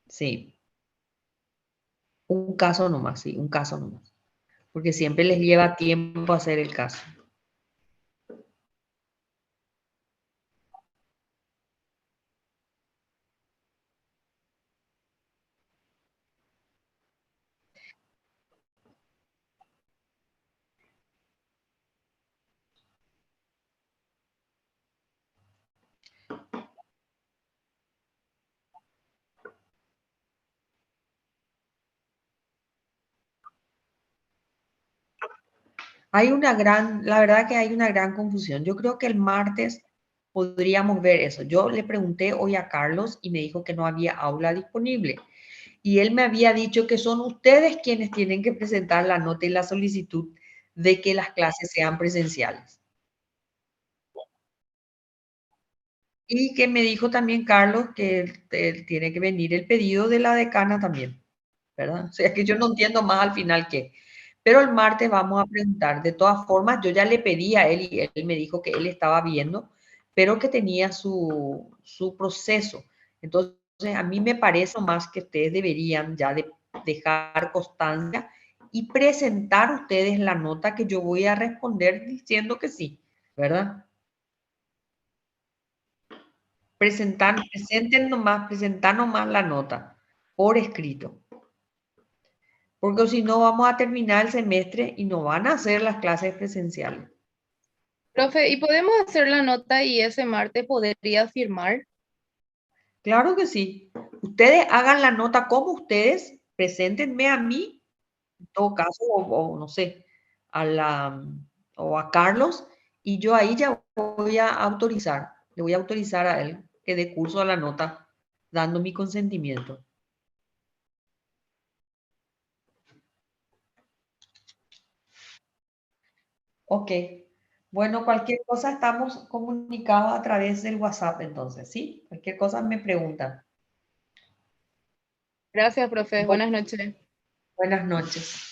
Sí. Un caso nomás, sí, un caso nomás. Porque siempre les lleva tiempo hacer el caso. La verdad que hay una gran confusión. Yo creo que el martes podríamos ver eso. Yo le pregunté hoy a Carlos y me dijo que no había aula disponible. Y él me había dicho que son ustedes quienes tienen que presentar la nota y la solicitud de que las clases sean presenciales. Y que me dijo también Carlos que tiene que venir el pedido de la decana también, ¿verdad? O sea que yo no entiendo más al final qué. Pero el martes vamos a preguntar. De todas formas, yo ya le pedí a él y él me dijo que él estaba viendo, pero que tenía su proceso. Entonces, a mí me parece más que ustedes deberían ya de dejar constancia y presentar ustedes la nota que yo voy a responder diciendo que sí, ¿verdad? Presentar nomás la nota por escrito. Porque si no vamos a terminar el semestre y no van a hacer las clases presenciales. Profe, ¿y podemos hacer la nota y ese martes podría firmar? Claro que sí. Ustedes hagan la nota como ustedes, preséntenme a mí, en todo caso, o no sé, o a Carlos, y yo ahí ya voy a autorizar, le voy a autorizar a él que dé curso a la nota, dando mi consentimiento. Ok. Bueno, cualquier cosa estamos comunicados a través del WhatsApp entonces, ¿sí? Cualquier cosa me preguntan. Gracias, profe. Buenas noches. Buenas noches.